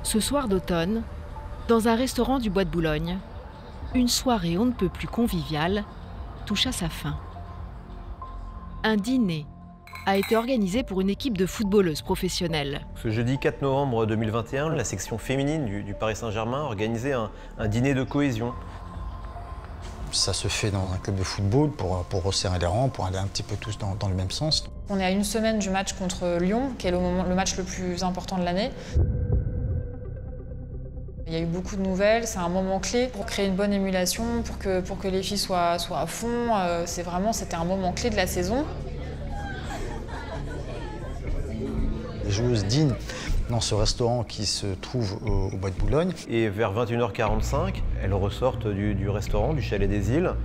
Ce soir d'automne, dans un restaurant du Bois de Boulogne, une soirée on ne peut plus conviviale touche à sa fin. Un dîner a été organisé pour une équipe de footballeuses professionnelles. Ce jeudi 4 novembre 2021, la section féminine du Paris Saint-Germain a organisé un dîner de cohésion. Ça se fait dans un club de football pour resserrer les rangs, pour aller un petit peu tous dans le même sens. On est à une semaine du match contre Lyon, qui est le match le plus important de l'année. Il y a eu beaucoup de nouvelles, c'est un moment clé pour créer une bonne émulation, pour que les filles soient à fond. C'était un moment clé de la saison. Les joueuses dînent dans ce restaurant qui se trouve au Bois de Boulogne. Et vers 21h45, elles ressortent du restaurant, du Chalet des Îles.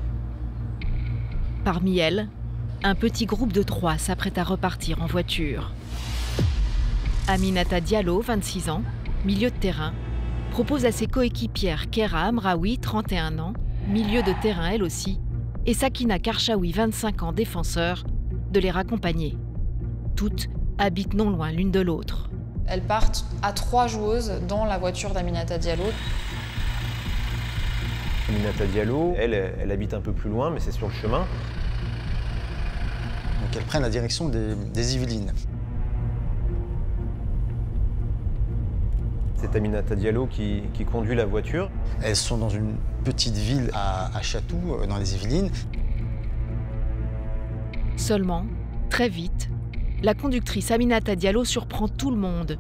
Parmi elles, un petit groupe de 3 s'apprête à repartir en voiture. Aminata Diallo, 26 ans, milieu de terrain, propose à ses coéquipières Kera Amraoui, 31 ans, milieu de terrain elle aussi, et Sakina Karchaoui, 25 ans, défenseur, de les raccompagner. Toutes habitent non loin l'une de l'autre. Elles partent à 3 joueuses dans la voiture d'Aminata Diallo. Aminata Diallo, elle habite un peu plus loin, mais c'est sur le chemin. Donc elles prennent la direction des Yvelines. C'est Aminata Diallo qui conduit la voiture. Elles sont dans une petite ville à Chatou, dans les Yvelines. Seulement, très vite, la conductrice Aminata Diallo surprend tout le monde.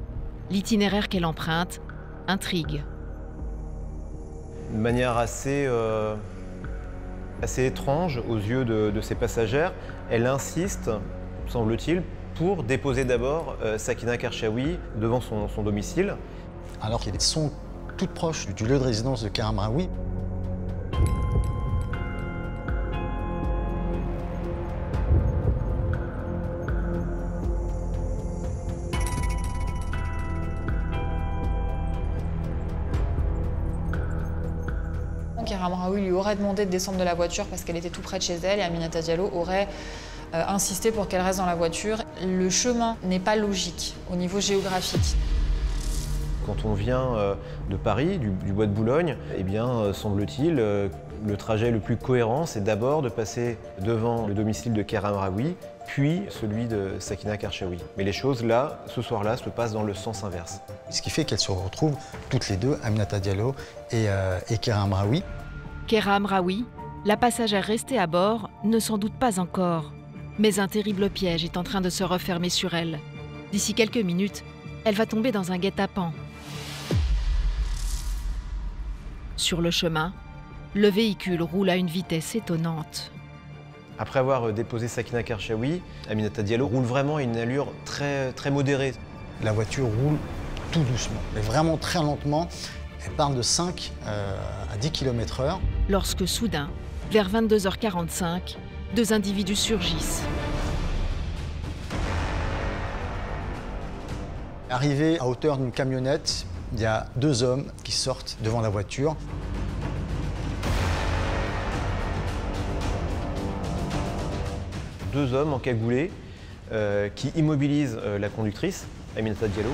L'itinéraire qu'elle emprunte intrigue. De manière assez étrange aux yeux de ses passagères, elle insiste, semble-t-il, pour déposer d'abord Sakina Karchaoui devant son domicile. Alors qu'elles sont toutes proches du lieu de résidence de Kera Amraoui. Kera Amraoui lui aurait demandé de descendre de la voiture parce qu'elle était tout près de chez elle et Aminata Diallo aurait insisté pour qu'elle reste dans la voiture. Le chemin n'est pas logique au niveau géographique. Quand on vient de Paris, du Bois de Boulogne, eh bien, semble-t-il, le trajet le plus cohérent, c'est d'abord de passer devant le domicile de Kera Amraoui, puis celui de Sakina Karchaoui. Mais les choses, là, ce soir-là, se passent dans le sens inverse. Ce qui fait qu'elles se retrouvent toutes les deux, Aminata Diallo et Kera Amraoui. Kera Amraoui, la passagère restée à bord, ne s'en doute pas encore. Mais un terrible piège est en train de se refermer sur elle. D'ici quelques minutes, elle va tomber dans un guet-apens. Sur le chemin, le véhicule roule à une vitesse étonnante. Après avoir déposé Sakina Karchaoui, Aminata Diallo roule vraiment à une allure très, très modérée. La voiture roule tout doucement, mais vraiment très lentement. Elle part de 5 à 10 km/h. Lorsque soudain, vers 22h45, 2 individus surgissent. Arrivé à hauteur d'une camionnette, il y a 2 hommes qui sortent devant la voiture. Deux hommes encagoulés qui immobilisent la conductrice, Aminata Diallo.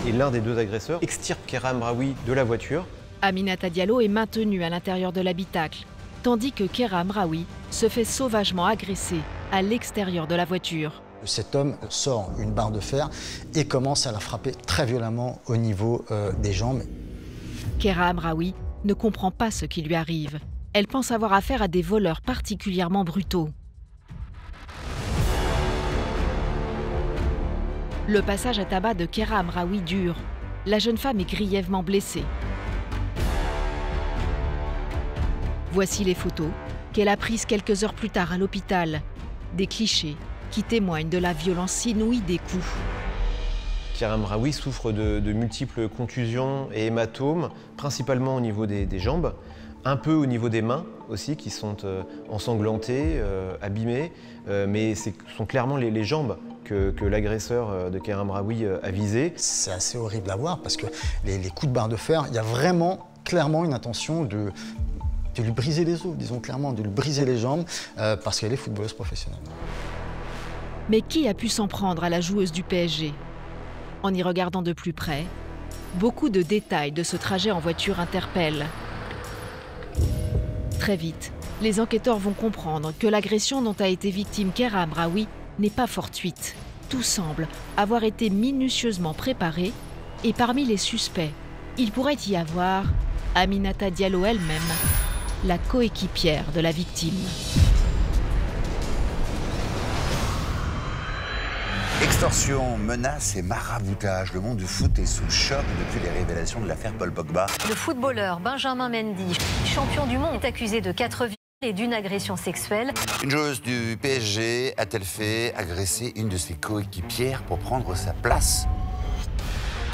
Et l'un des 2 agresseurs extirpe Kera Amraoui de la voiture. Aminata Diallo est maintenue à l'intérieur de l'habitacle, tandis que Kera Amraoui se fait sauvagement agresser à l'extérieur de la voiture. Cet homme sort une barre de fer et commence à la frapper très violemment au niveau des jambes. Kera Amraoui ne comprend pas ce qui lui arrive. Elle pense avoir affaire à des voleurs particulièrement brutaux. Le passage à tabac de Kera Amraoui dure. La jeune femme est grièvement blessée. Voici les photos qu'elle a prises quelques heures plus tard à l'hôpital. Des clichés qui témoignent de la violence inouïe des coups. Kera Amraoui souffre de multiples contusions et hématomes, principalement au niveau des jambes, un peu au niveau des mains aussi, qui sont ensanglantées, abîmées, mais ce sont clairement les jambes que l'agresseur de Kera Amraoui a visées. C'est assez horrible à voir parce que les coups de barre de fer, il y a vraiment, clairement une intention de lui briser les os, disons clairement, de lui briser les jambes, parce qu'elle est footballeuse professionnelle. Mais qui a pu s'en prendre à la joueuse du PSG? En y regardant de plus près, beaucoup de détails de ce trajet en voiture interpellent. Très vite, les enquêteurs vont comprendre que l'agression dont a été victime Kera Hamraoui n'est pas fortuite. Tout semble avoir été minutieusement préparé et parmi les suspects, il pourrait y avoir Aminata Diallo elle-même, la coéquipière de la victime. Extorsion, menaces et maraboutage. Le monde du foot est sous le choc depuis les révélations de l'affaire Paul Pogba. Le footballeur Benjamin Mendy, champion du monde, est accusé de 4 viols et d'une agression sexuelle. Une joueuse du PSG a-t-elle fait agresser une de ses coéquipières pour prendre sa place?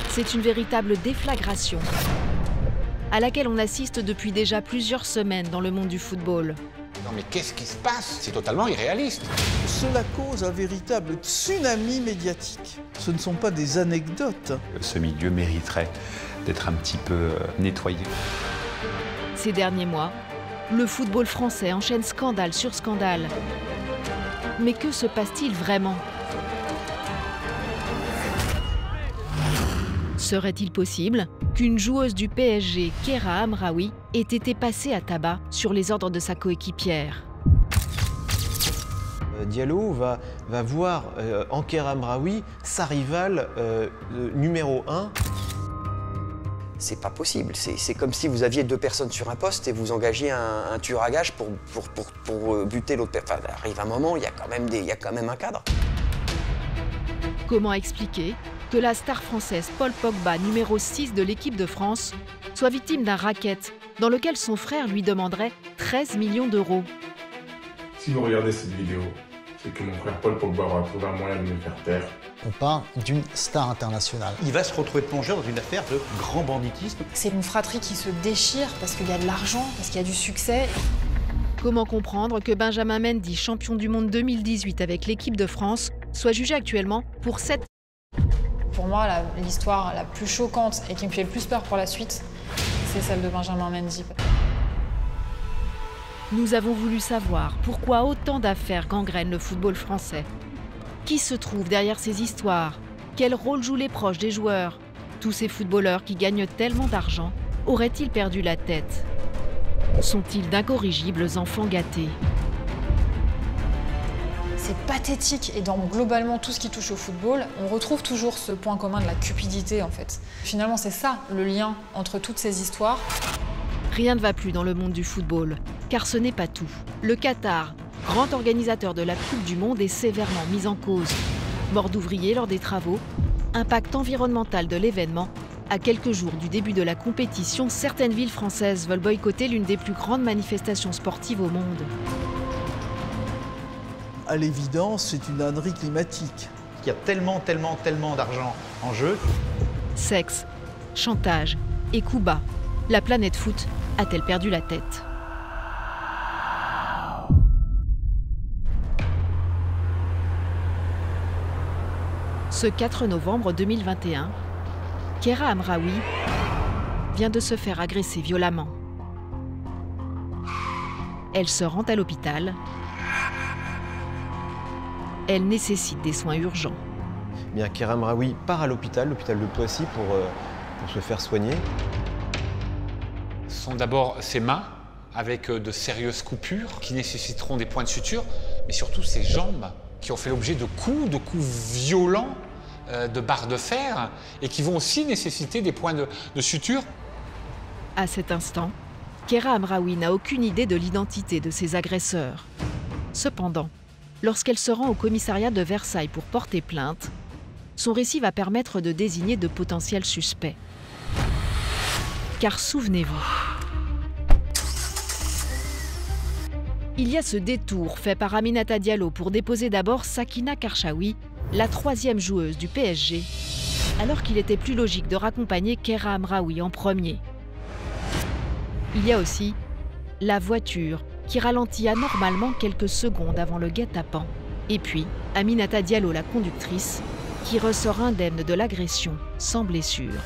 C'est une véritable déflagration à laquelle on assiste depuis déjà plusieurs semaines dans le monde du football. Non mais qu'est-ce qui se passe? C'est totalement irréaliste. Cela cause un véritable tsunami médiatique. Ce ne sont pas des anecdotes. Ce milieu mériterait d'être un petit peu nettoyé. Ces derniers mois, le football français enchaîne scandale sur scandale. Mais que se passe-t-il vraiment? Serait-il possible qu'une joueuse du PSG, Kera Hamraoui, ait été passée à tabac sur les ordres de sa coéquipière? Diallo va voir en Kera Hamraoui sa rivale numéro 1. C'est pas possible. C'est comme si vous aviez 2 personnes sur un poste et vous engagiez un tueur à gages pour buter l'autre personne. Enfin, arrive un moment, il y a quand même un cadre. Comment expliquer que la star française Paul Pogba, numéro 6 de l'équipe de France, soit victime d'un racket dans lequel son frère lui demanderait 13 millions d'euros? Si vous regardez cette vidéo, c'est que mon frère Paul Pogba aura trouvé un moyen de me faire taire. On parle d'une star internationale. Il va se retrouver plongé dans une affaire de grand banditisme. C'est une fratrie qui se déchire parce qu'il y a de l'argent, parce qu'il y a du succès. Comment comprendre que Benjamin Mendy, champion du monde 2018 avec l'équipe de France, soit jugé actuellement pour 7... Pour moi, l'histoire la plus choquante et qui me fait le plus peur pour la suite, c'est celle de Benjamin Mendy. Nous avons voulu savoir pourquoi autant d'affaires gangrènent le football français. Qui se trouve derrière ces histoires? Quel rôle jouent les proches des joueurs? Tous ces footballeurs qui gagnent tellement d'argent, auraient-ils perdu la tête? Sont-ils d'incorrigibles enfants gâtés? C'est pathétique et dans globalement tout ce qui touche au football, on retrouve toujours ce point commun de la cupidité en fait. Finalement, c'est ça le lien entre toutes ces histoires. Rien ne va plus dans le monde du football, car ce n'est pas tout. Le Qatar, grand organisateur de la Coupe du Monde, est sévèrement mis en cause. Mort d'ouvriers lors des travaux, impact environnemental de l'événement. À quelques jours du début de la compétition, certaines villes françaises veulent boycotter l'une des plus grandes manifestations sportives au monde. À l'évidence, c'est une ânerie climatique. Il y a tellement d'argent en jeu. Sexe, chantage et coups bas. La planète foot a-t-elle perdu la tête? Ce 4 novembre 2021, Kera Hamraoui vient de se faire agresser violemment. Elle se rend à l'hôpital. Elle nécessite des soins urgents. Bien, Kera Hamraoui part à l'hôpital de Poissy pour se faire soigner. Ce sont d'abord ses mains, avec de sérieuses coupures qui nécessiteront des points de suture, mais surtout ses jambes, qui ont fait l'objet de coups violents, de barres de fer, et qui vont aussi nécessiter des points de suture. À cet instant, Kera Hamraoui n'a aucune idée de l'identité de ses agresseurs. Cependant, lorsqu'elle se rend au commissariat de Versailles pour porter plainte, son récit va permettre de désigner de potentiels suspects. Car souvenez-vous, il y a ce détour fait par Aminata Diallo pour déposer d'abord Sakina Karchaoui, la 3e joueuse du PSG, alors qu'il était plus logique de raccompagner Kera Hamraoui en premier. Il y a aussi la voiture qui ralentit anormalement quelques secondes avant le guet-apens. Et puis, Aminata Diallo, la conductrice, qui ressort indemne de l'agression, sans blessure.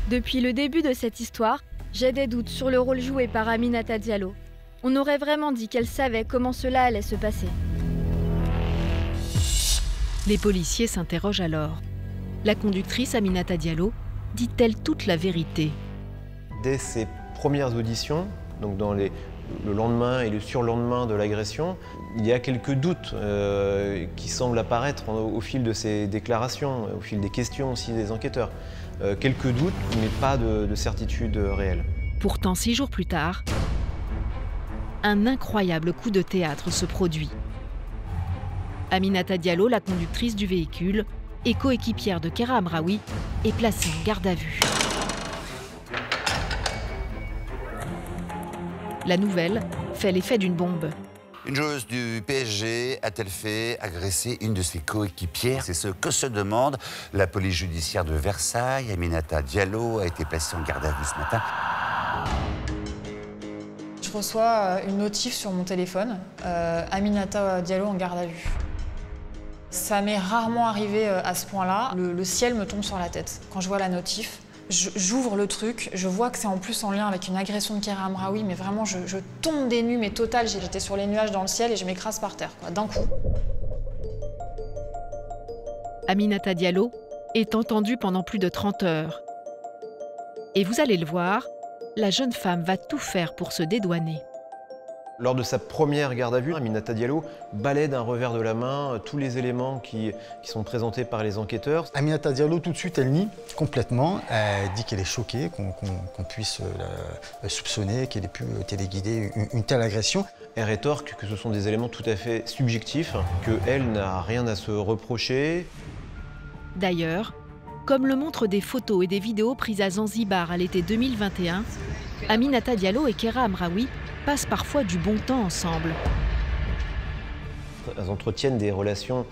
Depuis le début de cette histoire, j'ai des doutes sur le rôle joué par Aminata Diallo. On aurait vraiment dit qu'elle savait comment cela allait se passer. Les policiers s'interrogent alors. la conductrice Aminata Diallo dit-elle toute la vérité? Dès ses premières auditions, donc dans le lendemain et le surlendemain de l'agression, il y a quelques doutes qui semblent apparaître au fil de ses déclarations, au fil des questions aussi des enquêteurs. Quelques doutes, mais pas de certitude réelle. Pourtant, 6 jours plus tard, un incroyable coup de théâtre se produit. Aminata Diallo, la conductrice du véhicule et coéquipière de Kera Hamraoui, est placée en garde à vue. La nouvelle fait l'effet d'une bombe. Une joueuse du PSG a-t-elle fait agresser une de ses coéquipières? C'est ce que se demande la police judiciaire de Versailles. Aminata Diallo a été placée en garde à vue ce matin. Je reçois une notif sur mon téléphone, Aminata Diallo en garde à vue. Ça m'est rarement arrivé à ce point-là. Le ciel me tombe sur la tête. Quand je vois la notif, j'ouvre le truc, je vois que c'est en plus en lien avec une agression de Kera Hamraoui, mais vraiment je tombe des nues, mais total, j'étais sur les nuages dans le ciel et je m'écrase par terre, d'un coup. Aminata Diallo est entendue pendant plus de 30 heures. Et vous allez le voir, la jeune femme va tout faire pour se dédouaner. Lors de sa première garde à vue, Aminata Diallo balaie d'un revers de la main tous les éléments qui sont présentés par les enquêteurs. Aminata Diallo, tout de suite, elle nie complètement. Elle dit qu'elle est choquée, qu'on puisse la soupçonner, qu'elle ait pu téléguider une telle agression. Elle rétorque que ce sont des éléments tout à fait subjectifs, qu'elle n'a rien à se reprocher. D'ailleurs, comme le montrent des photos et des vidéos prises à Zanzibar à l'été 2021, Aminata Diallo et Kera Hamraoui passent parfois du bon temps ensemble. Elles entretiennent des relations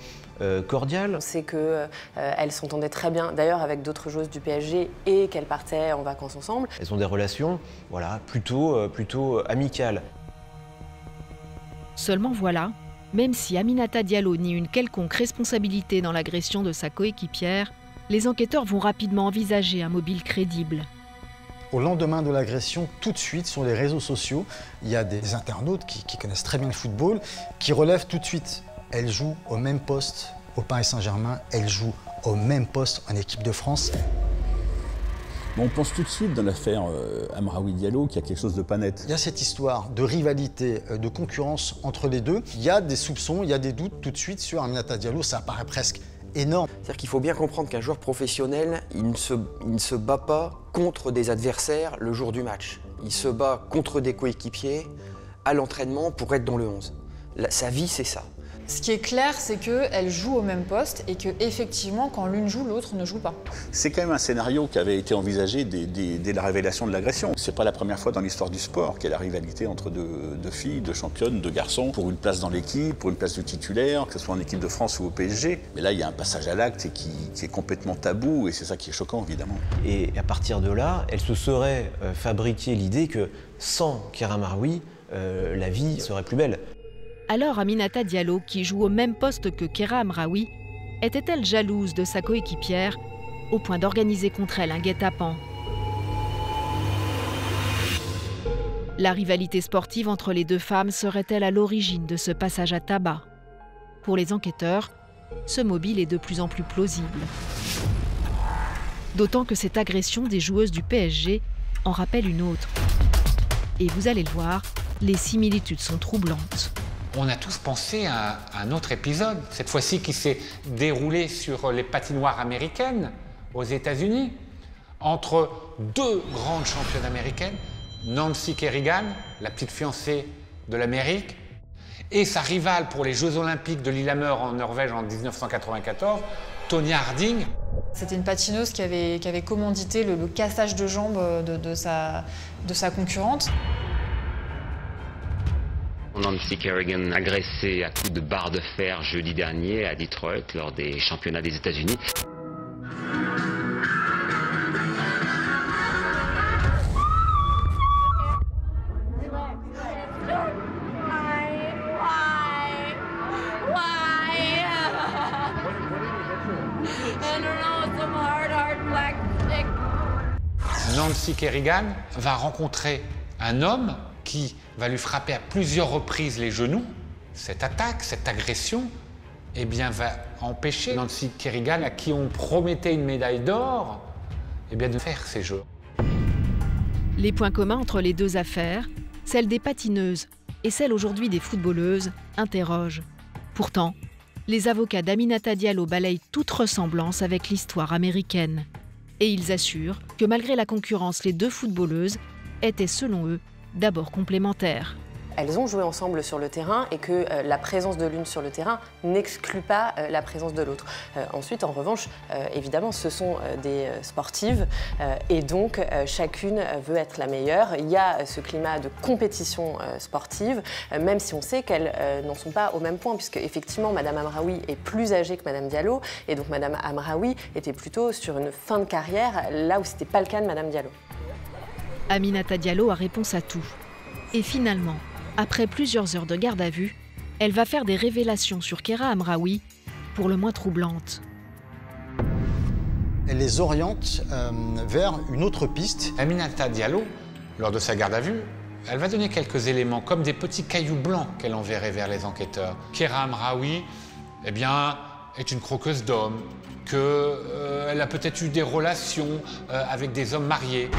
cordiales. On sait qu'elles s'entendaient très bien, d'ailleurs avec d'autres joueuses du PSG, et qu'elles partaient en vacances ensemble. Elles ont des relations plutôt amicales. Seulement voilà, même si Aminata Diallo nie une quelconque responsabilité dans l'agression de sa coéquipière, les enquêteurs vont rapidement envisager un mobile crédible. Au lendemain de l'agression, tout de suite, sur les réseaux sociaux, il y a des internautes qui connaissent très bien le football, qui relèvent tout de suite. Elle joue au même poste au Paris Saint-Germain, elle joue au même poste en équipe de France. On pense tout de suite dans l'affaire Hamraoui Diallo qu'il y a quelque chose de pas net. Il y a cette histoire de rivalité, de concurrence entre les deux. Il y a des soupçons, il y a des doutes tout de suite sur Aminata Diallo, ça paraît presque énorme. C'est-à-dire qu'il faut bien comprendre qu'un joueur professionnel, il ne se bat pas contre des adversaires le jour du match. Il se bat contre des coéquipiers à l'entraînement pour être dans le 11. Sa vie, c'est ça. Ce qui est clair, c'est qu'elles jouent au même poste et qu'effectivement, quand l'une joue, l'autre ne joue pas. C'est quand même un scénario qui avait été envisagé dès la révélation de l'agression. C'est pas la première fois dans l'histoire du sport qu'il y a la rivalité entre deux filles, deux championnes, deux garçons, pour une place dans l'équipe, pour une place de titulaire, que ce soit en équipe de France ou au PSG. Mais là, il y a un passage à l'acte qui est complètement tabou et c'est ça qui est choquant, évidemment. Et à partir de là, elle se serait fabriqué l'idée que sans Kera Hamraoui, la vie serait plus belle. Alors Aminata Diallo, qui joue au même poste que Kera Hamraoui, était-elle jalouse de sa coéquipière au point d'organiser contre elle un guet-apens? La rivalité sportive entre les deux femmes serait-elle à l'origine de ce passage à tabac? Pour les enquêteurs, ce mobile est de plus en plus plausible. D'autant que cette agression des joueuses du PSG en rappelle une autre. Et vous allez le voir, les similitudes sont troublantes. On a tous pensé à un autre épisode, cette fois-ci qui s'est déroulé sur les patinoires américaines aux États-Unis, entre deux grandes championnes américaines, Nancy Kerrigan, la petite fiancée de l'Amérique, et sa rivale pour les Jeux Olympiques de Lillehammer en Norvège en 1994, Tonya Harding. C'était une patineuse qui avait commandité le cassage de jambes de sa concurrente. Nancy Kerrigan agressée à coups de barre de fer jeudi dernier à Detroit lors des championnats des États-Unis. Nancy Kerrigan va rencontrer un homme qui va lui frapper à plusieurs reprises les genoux. Cette attaque, cette agression eh bien, va empêcher Nancy Kerrigan, à qui on promettait une médaille d'or, eh bien, de faire ces Jeux. Les points communs entre les deux affaires, celle des patineuses et celle aujourd'hui des footballeuses, interrogent. Pourtant, les avocats d'Aminata Diallo balayent toute ressemblance avec l'histoire américaine. Et ils assurent que malgré la concurrence, les deux footballeuses étaient, selon eux, d'abord complémentaires. Elles ont joué ensemble sur le terrain et que la présence de l'une sur le terrain n'exclut pas la présence de l'autre. Ensuite, en revanche, évidemment, ce sont des sportives et donc chacune veut être la meilleure. Il y a ce climat de compétition sportive, même si on sait qu'elles n'en sont pas au même point, puisque effectivement, Madame Amraoui est plus âgée que Madame Diallo et donc Madame Amraoui était plutôt sur une fin de carrière, là où ce n'était pas le cas de Madame Diallo. Aminata Diallo a réponse à tout. Et finalement, après plusieurs heures de garde à vue, elle va faire des révélations sur Kera Amraoui, pour le moins troublantes. Elle les oriente vers une autre piste. Aminata Diallo, lors de sa garde à vue, elle va donner quelques éléments, comme des petits cailloux blancs qu'elle enverrait vers les enquêteurs. Kera Amraoui, eh bien, est une croqueuse d'hommes, qu'elle a peut-être eu des relations avec des hommes mariés.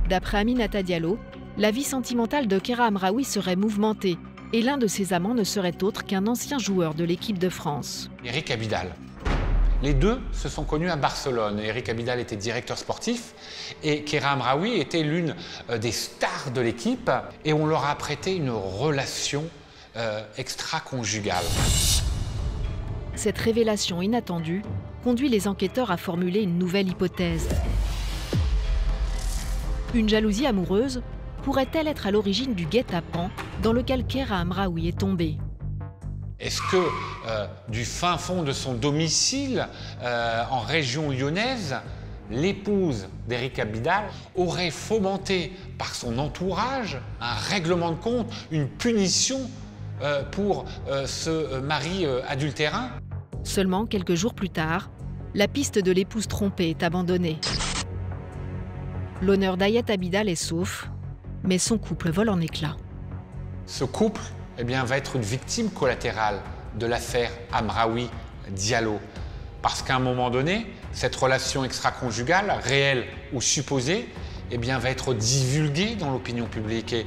D'après Aminata Diallo, la vie sentimentale de Kera Amraoui serait mouvementée et l'un de ses amants ne serait autre qu'un ancien joueur de l'équipe de France. Eric Abidal. Les deux se sont connus à Barcelone. Eric Abidal était directeur sportif et Kera Amraoui était l'une des stars de l'équipe et on leur a prêté une relation extra-conjugale. Cette révélation inattendue conduit les enquêteurs à formuler une nouvelle hypothèse. Une jalousie amoureuse pourrait-elle être à l'origine du guet-apens dans lequel Kera Amraoui est tombée? Est-ce que du fin fond de son domicile en région lyonnaise, l'épouse d'Eric Abidal aurait fomenté par son entourage un règlement de compte, une punition pour ce mari adultérin? Seulement quelques jours plus tard, la piste de l'épouse trompée est abandonnée. L'honneur d'Ayet Abidal est sauf, mais son couple vole en éclats. Ce couple eh bien, va être une victime collatérale de l'affaire Amraoui-Diallo. Parce qu'à un moment donné, cette relation extra-conjugale, réelle ou supposée, eh bien, va être divulguée dans l'opinion publique. Et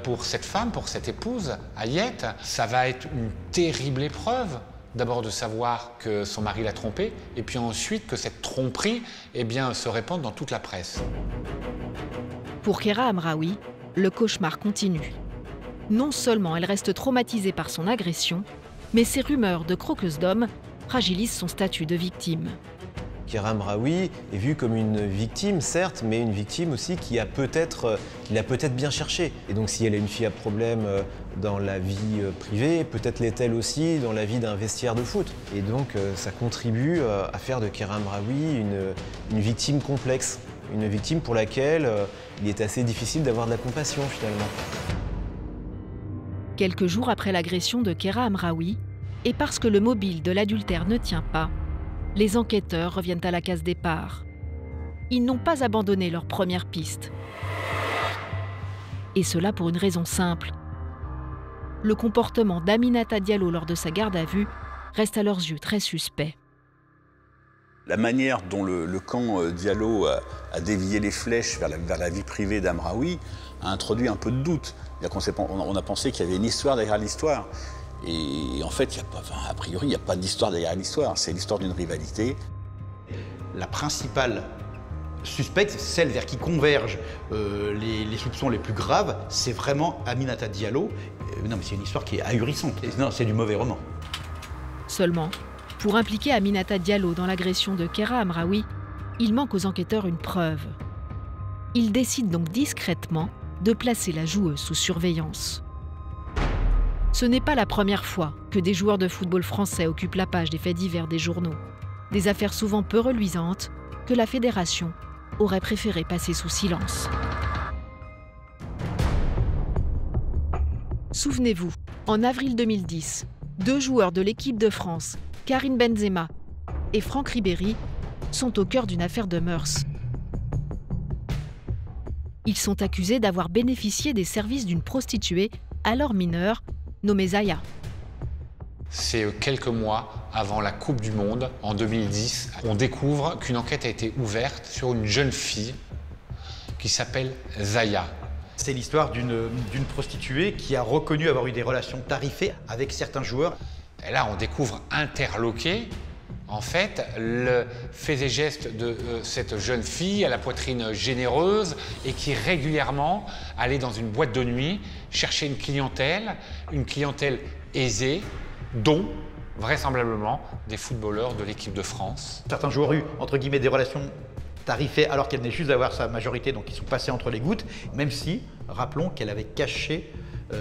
pour cette femme, pour cette épouse, Ayet, ça va être une terrible épreuve. D'abord de savoir que son mari l'a trompée, et puis ensuite que cette tromperie eh bien, se répande dans toute la presse. Pour Kera Amraoui, le cauchemar continue. Non seulement elle reste traumatisée par son agression, mais ces rumeurs de croqueuse d'hommes fragilisent son statut de victime. Kera Amraoui est vue comme une victime, certes, mais une victime aussi qui l'a peut-être bien cherchée. Et donc si elle a une fille à problème dans la vie privée, peut-être l'est-elle aussi dans la vie d'un vestiaire de foot. Et donc ça contribue à faire de Kera Amraoui une victime complexe, une victime pour laquelle il est assez difficile d'avoir de la compassion finalement. Quelques jours après l'agression de Kera Amraoui, et parce que le mobile de l'adultère ne tient pas, les enquêteurs reviennent à la case départ. Ils n'ont pas abandonné leur première piste. Et cela pour une raison simple. Le comportement d'Aminata Diallo lors de sa garde à vue reste à leurs yeux très suspect. La manière dont le camp Diallo a dévié les flèches vers la vie privée d'Amraoui a introduit un peu de doute. On a pensé qu'il y avait une histoire derrière l'histoire. Et en fait, a priori, il n'y a pas d'histoire derrière l'histoire. C'est l'histoire d'une rivalité. La principale suspecte, celle vers qui convergent les soupçons les plus graves, c'est vraiment Aminata Diallo. Non, mais c'est une histoire qui est ahurissante. Non, c'est du mauvais roman. Seulement, pour impliquer Aminata Diallo dans l'agression de Kera Amraoui, il manque aux enquêteurs une preuve. Ils décident donc discrètement de placer la joueuse sous surveillance. Ce n'est pas la première fois que des joueurs de football français occupent la page des faits divers des journaux. Des affaires souvent peu reluisantes que la fédération aurait préféré passer sous silence. Souvenez-vous, en avril 2010, 2 joueurs de l'équipe de France, Karim Benzema et Franck Ribéry, sont au cœur d'une affaire de mœurs. Ils sont accusés d'avoir bénéficié des services d'une prostituée, alors mineure, nommée Zaya. C'est quelques mois avant la Coupe du Monde, en 2010. On découvre qu'une enquête a été ouverte sur une jeune fille qui s'appelle Zaya. C'est l'histoire d'une prostituée qui a reconnu avoir eu des relations tarifées avec certains joueurs. Et là, on découvre interloqué, en fait, le fait et geste de cette jeune fille à la poitrine généreuse et qui régulièrement allait dans une boîte de nuit chercher une clientèle aisée, dont vraisemblablement des footballeurs de l'équipe de France. Certains joueurs ont eu, entre guillemets, des relations tarifées alors qu'elle venait juste d'avoir sa majorité, donc ils sont passés entre les gouttes, même si, rappelons qu'elle avait caché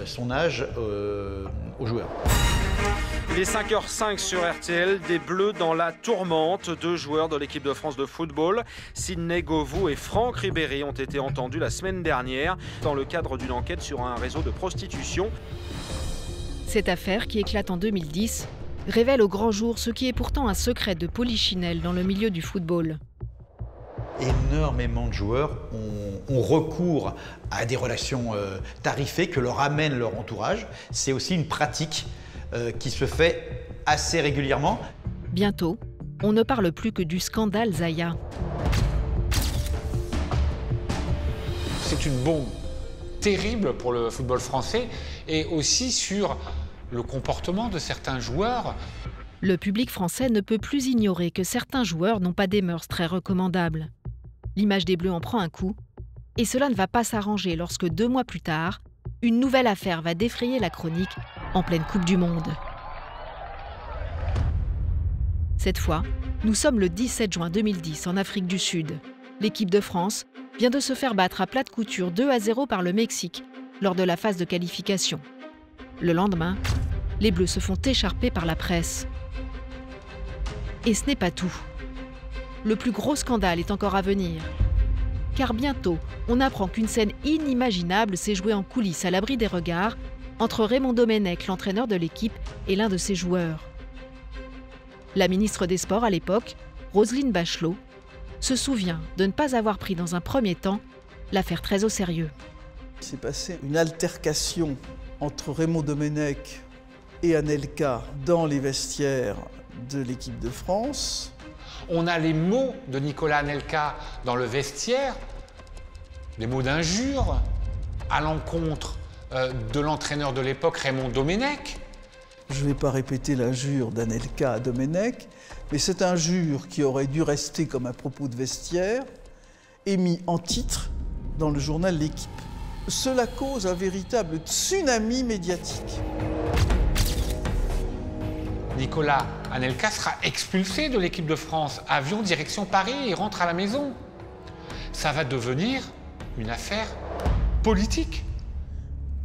son âge aux joueurs. Il est 5h05 sur RTL, des Bleus dans la tourmente. 2 joueurs de l'équipe de France de football, Sidney Govou et Franck Ribéry, ont été entendus la semaine dernière dans le cadre d'une enquête sur un réseau de prostitution. Cette affaire, qui éclate en 2010, révèle au grand jour ce qui est pourtant un secret de polichinelle dans le milieu du football. Énormément de joueurs ont recours à des relations tarifées que leur amène leur entourage. C'est aussi une pratique qui se fait assez régulièrement. Bientôt, on ne parle plus que du scandale Zaya. C'est une bombe terrible pour le football français et aussi sur le comportement de certains joueurs. Le public français ne peut plus ignorer que certains joueurs n'ont pas des mœurs très recommandables. L'image des Bleus en prend un coup, et cela ne va pas s'arranger lorsque 2 mois plus tard, une nouvelle affaire va défrayer la chronique en pleine Coupe du Monde. Cette fois, nous sommes le 17 juin 2010 en Afrique du Sud. L'équipe de France vient de se faire battre à plate couture 2-0 par le Mexique lors de la phase de qualification. Le lendemain, les Bleus se font écharper par la presse. Et ce n'est pas tout. Le plus gros scandale est encore à venir. Car bientôt, on apprend qu'une scène inimaginable s'est jouée en coulisses à l'abri des regards entre Raymond Domenech, l'entraîneur de l'équipe, et l'un de ses joueurs. La ministre des Sports à l'époque, Roselyne Bachelot, se souvient de ne pas avoir pris dans un premier temps l'affaire très au sérieux. Il s'est passé une altercation entre Raymond Domenech et Anelka dans les vestiaires de l'équipe de France. On a les mots de Nicolas Anelka dans le vestiaire, des mots d'injure à l'encontre de l'entraîneur de l'époque, Raymond Domenech. Je ne vais pas répéter l'injure d'Anelka à Domenech, mais cette injure qui aurait dû rester comme un propos de vestiaire est mis en titre dans le journal L'Équipe. Cela cause un véritable tsunami médiatique. Nicolas Anelka sera expulsé de l'équipe de France. Avion direction Paris, il rentre à la maison. Ça va devenir une affaire politique.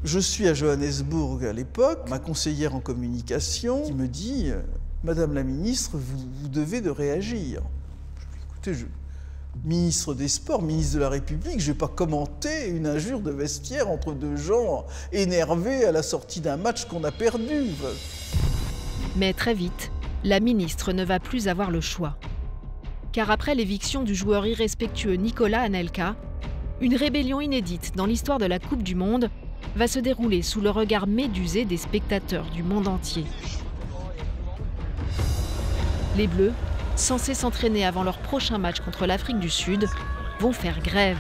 Je suis à Johannesburg à l'époque, ma conseillère en communication qui me dit « Madame la ministre, vous devez de réagir ». Je lui dis « Écoutez, ministre des Sports, ministre de la République, je ne vais pas commenter une injure de vestiaire entre 2 gens énervés à la sortie d'un match qu'on a perdu. » Mais très vite, la ministre ne va plus avoir le choix. Car après l'éviction du joueur irrespectueux Nicolas Anelka, une rébellion inédite dans l'histoire de la Coupe du Monde va se dérouler sous le regard médusé des spectateurs du monde entier. Les Bleus, censés s'entraîner avant leur prochain match contre l'Afrique du Sud, vont faire grève.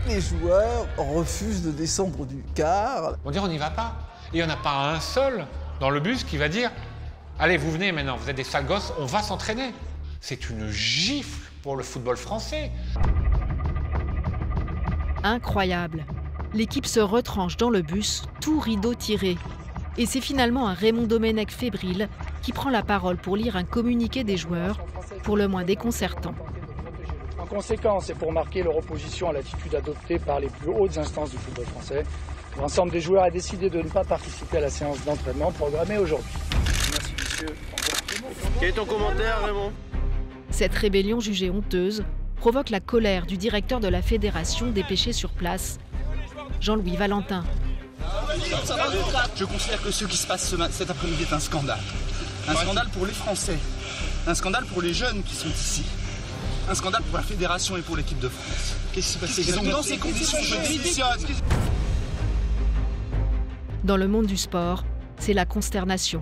Les joueurs refusent de descendre du car. On dit on n'y va pas. Et il n'y en a pas un seul dans le bus qui va dire « Allez, vous venez maintenant, vous êtes des sales gosses, on va s'entraîner ». C'est une gifle pour le football français. Incroyable. L'équipe se retranche dans le bus, tout rideau tiré. Et c'est finalement un Raymond Domenech fébrile qui prend la parole pour lire un communiqué des joueurs, pour le moins déconcertant. En conséquence, et pour marquer leur opposition à l'attitude adoptée par les plus hautes instances du football français, l'ensemble des joueurs a décidé de ne pas participer à la séance d'entraînement programmée aujourd'hui. Merci, monsieur. Quel est ton commentaire, Raymond ? Cette rébellion jugée honteuse provoque la colère du directeur de la fédération dépêché sur place, Jean-Louis Valentin. Je considère que ce qui se passe cet après-midi est un scandale. Un scandale pour les Français. Un scandale pour les jeunes qui sont ici. Un scandale pour la fédération et pour l'équipe de France. Qu'est-ce qui s'est passé ? Donc dans ces conditions, je démissionne. Dans le monde du sport, c'est la consternation.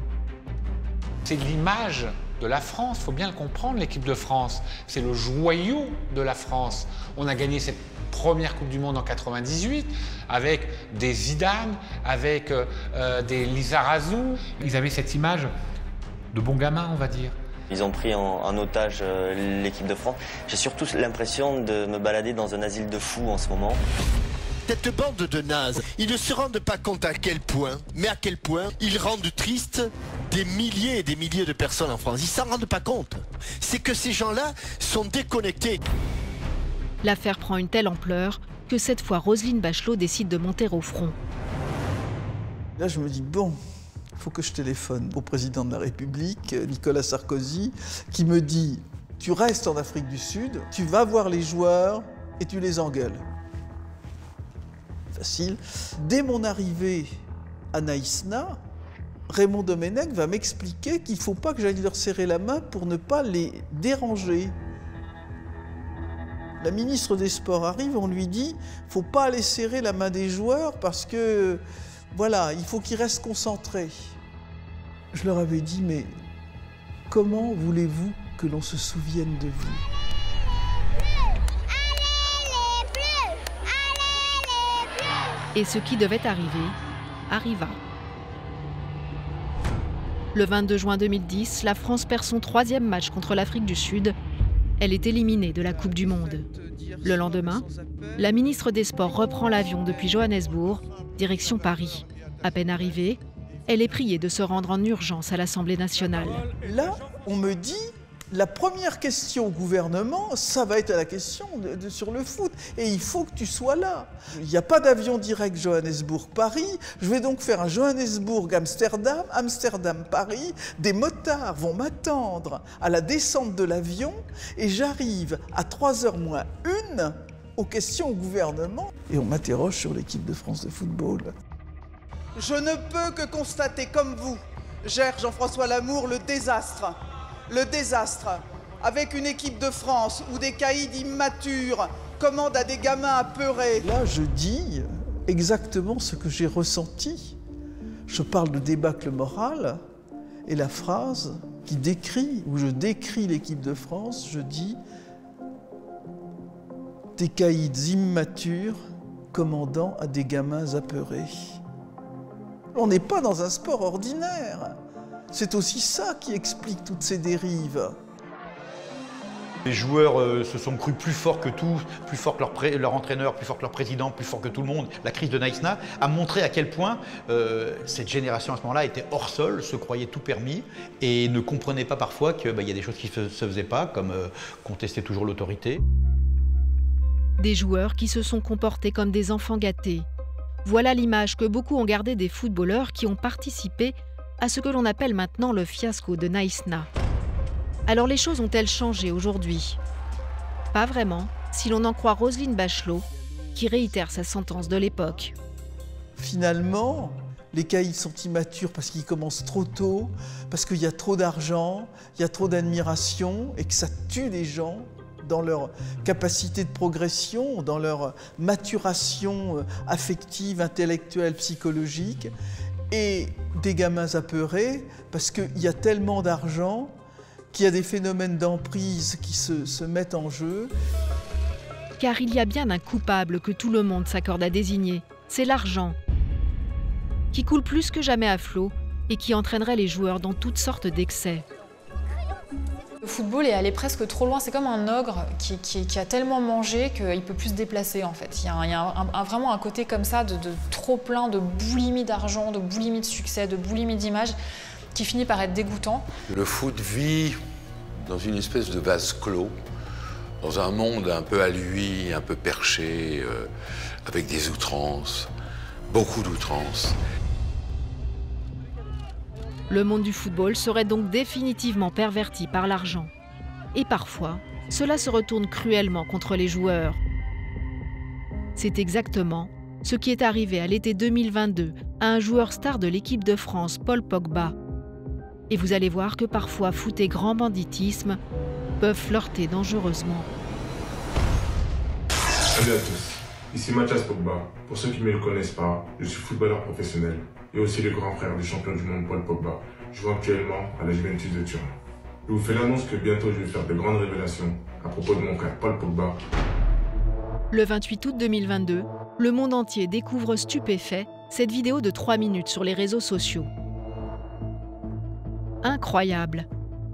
C'est l'image de la France, il faut bien le comprendre, l'équipe de France. C'est le joyau de la France. On a gagné cette première Coupe du Monde en 98 avec des Zidane, avec des Lizarazu. Ils avaient cette image de bons gamins, on va dire. Ils ont pris en otage l'équipe de France. J'ai surtout l'impression de me balader dans un asile de fous en ce moment. Cette bande de nazes, ils ne se rendent pas compte à quel point ils rendent tristes des milliers et des milliers de personnes en France. Ils s'en rendent pas compte. C'est que ces gens-là sont déconnectés. L'affaire prend une telle ampleur que cette fois Roselyne Bachelot décide de monter au front. Là je me dis bon, il faut que je téléphone au président de la République, Nicolas Sarkozy, qui me dit « Tu restes en Afrique du Sud, tu vas voir les joueurs et tu les engueules. » Facile. Dès mon arrivée à Naïsna, Raymond Domenech va m'expliquer qu'il ne faut pas que j'aille leur serrer la main pour ne pas les déranger. La ministre des Sports arrive, on lui dit « Faut pas aller serrer la main des joueurs parce que, voilà, il faut qu'ils restent concentrés. » Je leur avais dit « Mais comment voulez-vous que l'on se souvienne de vous ?» Et ce qui devait arriver, arriva. Le 22 juin 2010, la France perd son 3e match contre l'Afrique du Sud. Elle est éliminée de la Coupe du Monde. Le lendemain, la ministre des Sports reprend l'avion depuis Johannesburg, direction Paris. À peine arrivée, elle est priée de se rendre en urgence à l'Assemblée nationale. Là, on me dit, la première question au gouvernement, ça va être la question sur le foot. Et il faut que tu sois là. Il n'y a pas d'avion direct Johannesburg-Paris. Je vais donc faire un Johannesburg-Amsterdam, Amsterdam-Paris. Des motards vont m'attendre à la descente de l'avion et j'arrive à 3h moins 1 aux questions au gouvernement. Et on m'interroge sur l'équipe de France de football. Je ne peux que constater, comme vous, gère Jean-François Lamour, le désastre. Le désastre, avec une équipe de France où des caïds immatures commandent à des gamins apeurés. Là, je dis exactement ce que j'ai ressenti. Je parle de débâcle moral et la phrase qui décrit, où je décris l'équipe de France, je dis « Des caïds immatures commandant à des gamins apeurés ». On n'est pas dans un sport ordinaire. C'est aussi ça qui explique toutes ces dérives. Les joueurs se sont crus plus forts que tout, plus forts que leur entraîneur, plus forts que leur président, plus forts que tout le monde. La crise de Naïsna a montré à quel point cette génération à ce moment-là était hors sol, se croyait tout permis et ne comprenait pas parfois qu'il y a des choses qui ne se faisaient pas, comme contester toujours l'autorité. Des joueurs qui se sont comportés comme des enfants gâtés. Voilà l'image que beaucoup ont gardée des footballeurs qui ont participé à ce que l'on appelle maintenant le fiasco de Naïsna. Alors les choses ont-elles changé aujourd'hui? Pas vraiment, si l'on en croit Roselyne Bachelot, qui réitère sa sentence de l'époque. Finalement, les caïds sont immatures parce qu'ils commencent trop tôt, parce qu'il y a trop d'argent, il y a trop d'admiration et que ça tue les gens dans leur capacité de progression, dans leur maturation affective, intellectuelle, psychologique. Et des gamins apeurés, parce qu'il y a tellement d'argent qu'il y a des phénomènes d'emprise qui se mettent en jeu. Car il y a bien un coupable que tout le monde s'accorde à désigner, c'est l'argent, qui coule plus que jamais à flot et qui entraînerait les joueurs dans toutes sortes d'excès. Le football est allé presque trop loin, c'est comme un ogre qui a tellement mangé qu'il ne peut plus se déplacer en fait. Il y a vraiment un côté comme ça de trop plein, de boulimie d'argent, de boulimie de succès, de boulimie d'image qui finit par être dégoûtant. Le foot vit dans une espèce de vase clos, dans un monde un peu à lui, un peu perché, avec des outrances, beaucoup d'outrances. Le monde du football serait donc définitivement perverti par l'argent. Et parfois, cela se retourne cruellement contre les joueurs. C'est exactement ce qui est arrivé à l'été 2022 à un joueur star de l'équipe de France, Paul Pogba. Et vous allez voir que parfois foot et grand banditisme peuvent flirter dangereusement. Salut à tous. Ici Mathias Pogba. Pour ceux qui ne me le connaissent pas, je suis footballeur professionnel et aussi le grand frère du champion du monde Paul Pogba, jouant actuellement à la Juventus de Turin. Je vous fais l'annonce que bientôt je vais faire de grandes révélations à propos de mon frère Paul Pogba. Le 28 août 2022, le monde entier découvre stupéfait cette vidéo de 3 minutes sur les réseaux sociaux. Incroyable!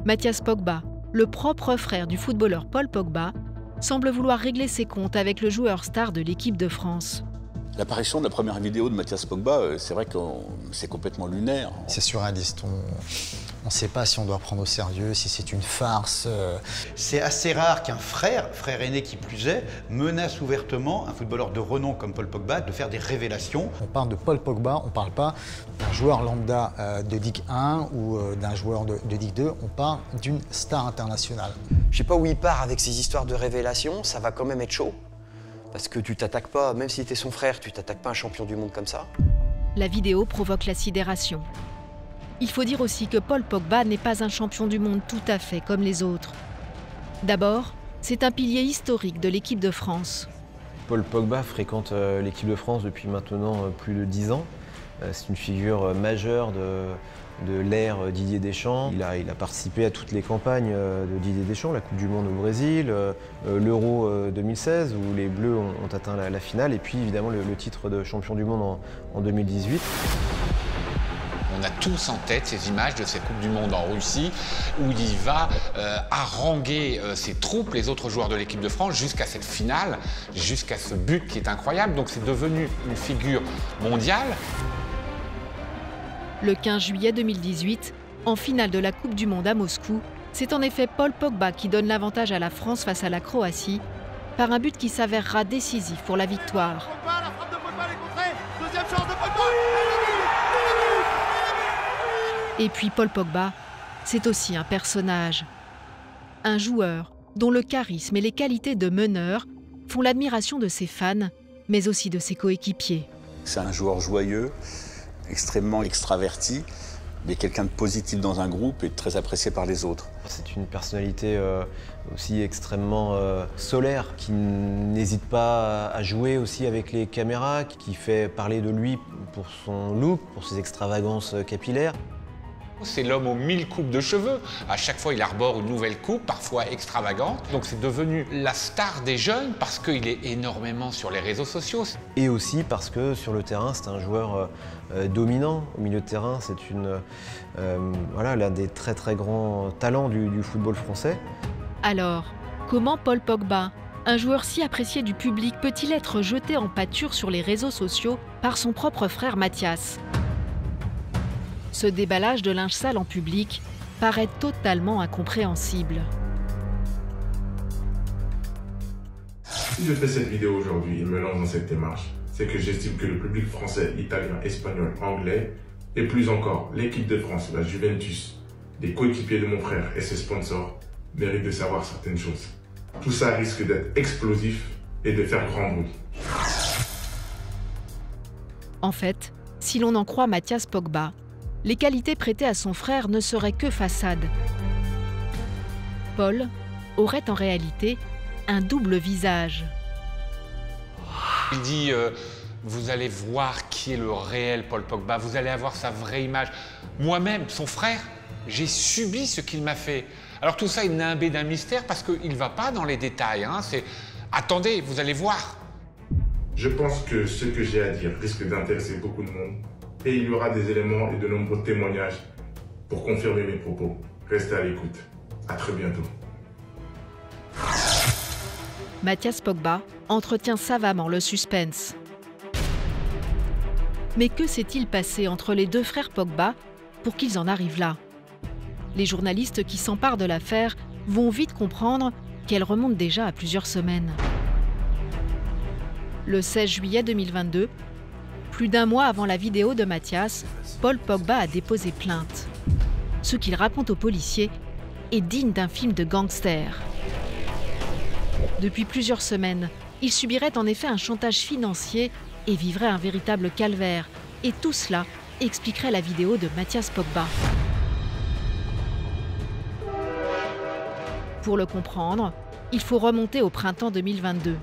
Mathias Pogba, le propre frère du footballeur Paul Pogba, semble vouloir régler ses comptes avec le joueur star de l'équipe de France. L'apparition de la première vidéo de Mathias Pogba, c'est vrai que c'est complètement lunaire. C'est surréaliste. On ne sait pas si on doit prendre au sérieux, si c'est une farce. C'est assez rare qu'un frère aîné qui plus est, menace ouvertement un footballeur de renom comme Paul Pogba de faire des révélations. On parle de Paul Pogba, on ne parle pas d'un joueur lambda de Ligue 1 ou d'un joueur de Ligue 2, on parle d'une star internationale. Je sais pas où il part avec ces histoires de révélations, ça va quand même être chaud. Parce que tu t'attaques pas, même si t'es son frère, tu t'attaques pas à un champion du monde comme ça. La vidéo provoque la sidération. Il faut dire aussi que Paul Pogba n'est pas un champion du monde tout à fait comme les autres. D'abord, c'est un pilier historique de l'équipe de France. Paul Pogba fréquente l'équipe de France depuis maintenant plus de 10 ans. C'est une figure majeure de l'ère Didier Deschamps. Il a participé à toutes les campagnes de Didier Deschamps, la Coupe du Monde au Brésil, l'Euro 2016 où les Bleus ont atteint la finale et puis évidemment le titre de champion du monde en 2018. On a tous en tête ces images de cette Coupe du Monde en Russie où il va haranguer ses troupes, les autres joueurs de l'équipe de France, jusqu'à cette finale, jusqu'à ce but qui est incroyable. Donc c'est devenu une figure mondiale. Le 15 juillet 2018, en finale de la Coupe du Monde à Moscou, c'est en effet Paul Pogba qui donne l'avantage à la France face à la Croatie par un but qui s'avérera décisif pour la victoire. Et puis Paul Pogba, c'est aussi un personnage. Un joueur dont le charisme et les qualités de meneur font l'admiration de ses fans, mais aussi de ses coéquipiers. C'est un joueur joyeux, extrêmement extraverti, mais quelqu'un de positif dans un groupe et très apprécié par les autres. C'est une personnalité aussi extrêmement solaire, qui n'hésite pas à jouer aussi avec les caméras, qui fait parler de lui pour son look, pour ses extravagances capillaires. C'est l'homme aux 1000 coupes de cheveux. À chaque fois, il arbore une nouvelle coupe, parfois extravagante. Donc c'est devenu la star des jeunes parce qu'il est énormément sur les réseaux sociaux. Et aussi parce que sur le terrain, c'est un joueur dominant. Au milieu de terrain, c'est voilà, l'un des très très grands talents du football français. Alors, comment Paul Pogba, un joueur si apprécié du public, peut-il être jeté en pâture sur les réseaux sociaux par son propre frère Mathias ? Ce déballage de linge sale en public paraît totalement incompréhensible. Si je fais cette vidéo aujourd'hui et me lance dans cette démarche, c'est que j'estime que le public français, italien, espagnol, anglais, et plus encore l'équipe de France, la Juventus, les coéquipiers de mon frère et ses sponsors, méritent de savoir certaines choses. Tout ça risque d'être explosif et de faire grand bruit. En fait, si l'on en croit Mathias Pogba, les qualités prêtées à son frère ne seraient que façade. Paul aurait en réalité un double visage. Il dit vous allez voir qui est le réel Paul Pogba, vous allez avoir sa vraie image. Moi-même, son frère, j'ai subi ce qu'il m'a fait. Alors tout ça, il n'est imbé d'un mystère parce qu'il ne va pas dans les détails. Hein. C'est attendez, vous allez voir. Je pense que ce que j'ai à dire risque d'intéresser beaucoup de monde. Et il y aura des éléments et de nombreux témoignages pour confirmer mes propos. Restez à l'écoute. À très bientôt. Mathias Pogba entretient savamment le suspense. Mais que s'est-il passé entre les deux frères Pogba pour qu'ils en arrivent là? Les journalistes qui s'emparent de l'affaire vont vite comprendre qu'elle remonte déjà à plusieurs semaines. Le 16 juillet 2022, plus d'un mois avant la vidéo de Mathias, Paul Pogba a déposé plainte. Ce qu'il raconte aux policiers est digne d'un film de gangster. Depuis plusieurs semaines, il subirait en effet un chantage financier et vivrait un véritable calvaire. Et tout cela expliquerait la vidéo de Mathias Pogba. Pour le comprendre, il faut remonter au printemps 2022.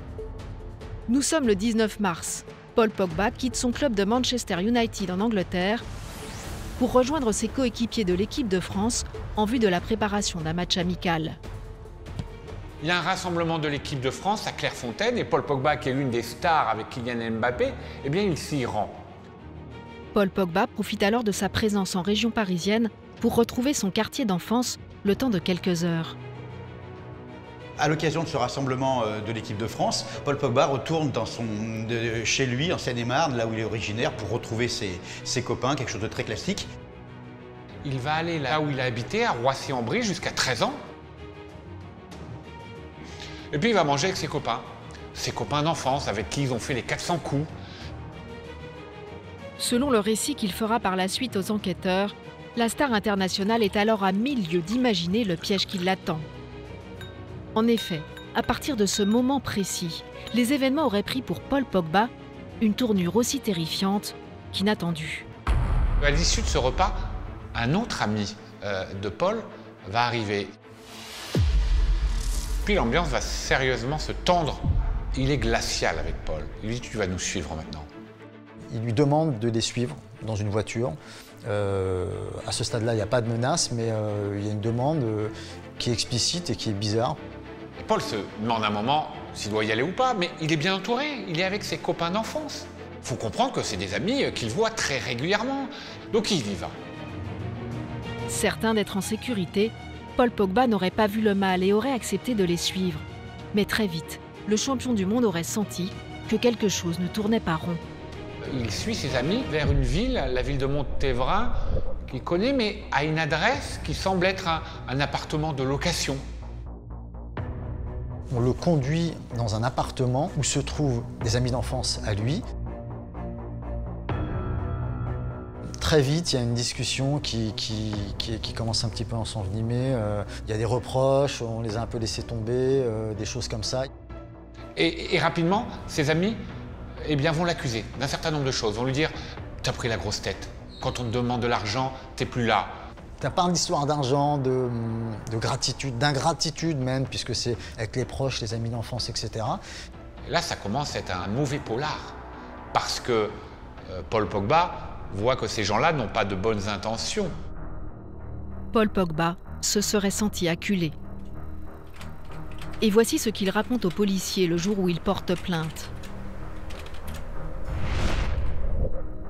Nous sommes le 19 mars. Paul Pogba quitte son club de Manchester United en Angleterre pour rejoindre ses coéquipiers de l'équipe de France en vue de la préparation d'un match amical. Il y a un rassemblement de l'équipe de France à Clairefontaine et Paul Pogba, qui est l'une des stars avec Kylian Mbappé, eh bien il s'y rend. Paul Pogba profite alors de sa présence en région parisienne pour retrouver son quartier d'enfance le temps de quelques heures. À l'occasion de ce rassemblement de l'équipe de France, Paul Pogba retourne chez lui, en Seine-et-Marne, là où il est originaire, pour retrouver ses copains, quelque chose de très classique. Il va aller là où il a habité, à Roissy-en-Brie, jusqu'à 13 ans. Et puis il va manger avec ses copains d'enfance, avec qui ils ont fait les 400 coups. Selon le récit qu'il fera par la suite aux enquêteurs, la star internationale est alors à 1000 lieues d'imaginer le piège qui l'attend. En effet, à partir de ce moment précis, les événements auraient pris pour Paul Pogba une tournure aussi terrifiante qu'inattendue. À l'issue de ce repas, un autre ami de Paul va arriver. Puis l'ambiance va sérieusement se tendre. Il est glacial avec Paul. Il lui dit « tu vas nous suivre maintenant ». Il lui demande de les suivre dans une voiture. À ce stade-là, il n'y a pas de menace, mais il y a une demande qui est explicite et qui est bizarre. Paul se demande un moment s'il doit y aller ou pas, mais il est bien entouré, il est avec ses copains d'enfance. Il faut comprendre que c'est des amis qu'il voit très régulièrement, donc il y va. Certain d'être en sécurité, Paul Pogba n'aurait pas vu le mal et aurait accepté de les suivre. Mais très vite, le champion du monde aurait senti que quelque chose ne tournait pas rond. Il suit ses amis vers une ville, la ville de Montévrain, qu'il connaît, mais à une adresse qui semble être un appartement de location. On le conduit dans un appartement où se trouvent des amis d'enfance à lui. Très vite, il y a une discussion qui commence un petit peu à s'envenimer. Il y a des reproches, on les a un peu laissés tomber, des choses comme ça. Et rapidement, ses amis vont l'accuser d'un certain nombre de choses. Ils vont lui dire « t'as pris la grosse tête. Quand on te demande de l'argent, t'es plus là. » T'as pas d'histoire d'argent, de gratitude, d'ingratitude même, puisque c'est avec les proches, les amis d'enfance, etc. Et là, ça commence à être un mauvais polar. Parce que Paul Pogba voit que ces gens-là n'ont pas de bonnes intentions. Paul Pogba se serait senti acculé. Et voici ce qu'il raconte aux policiers le jour où il porte plainte.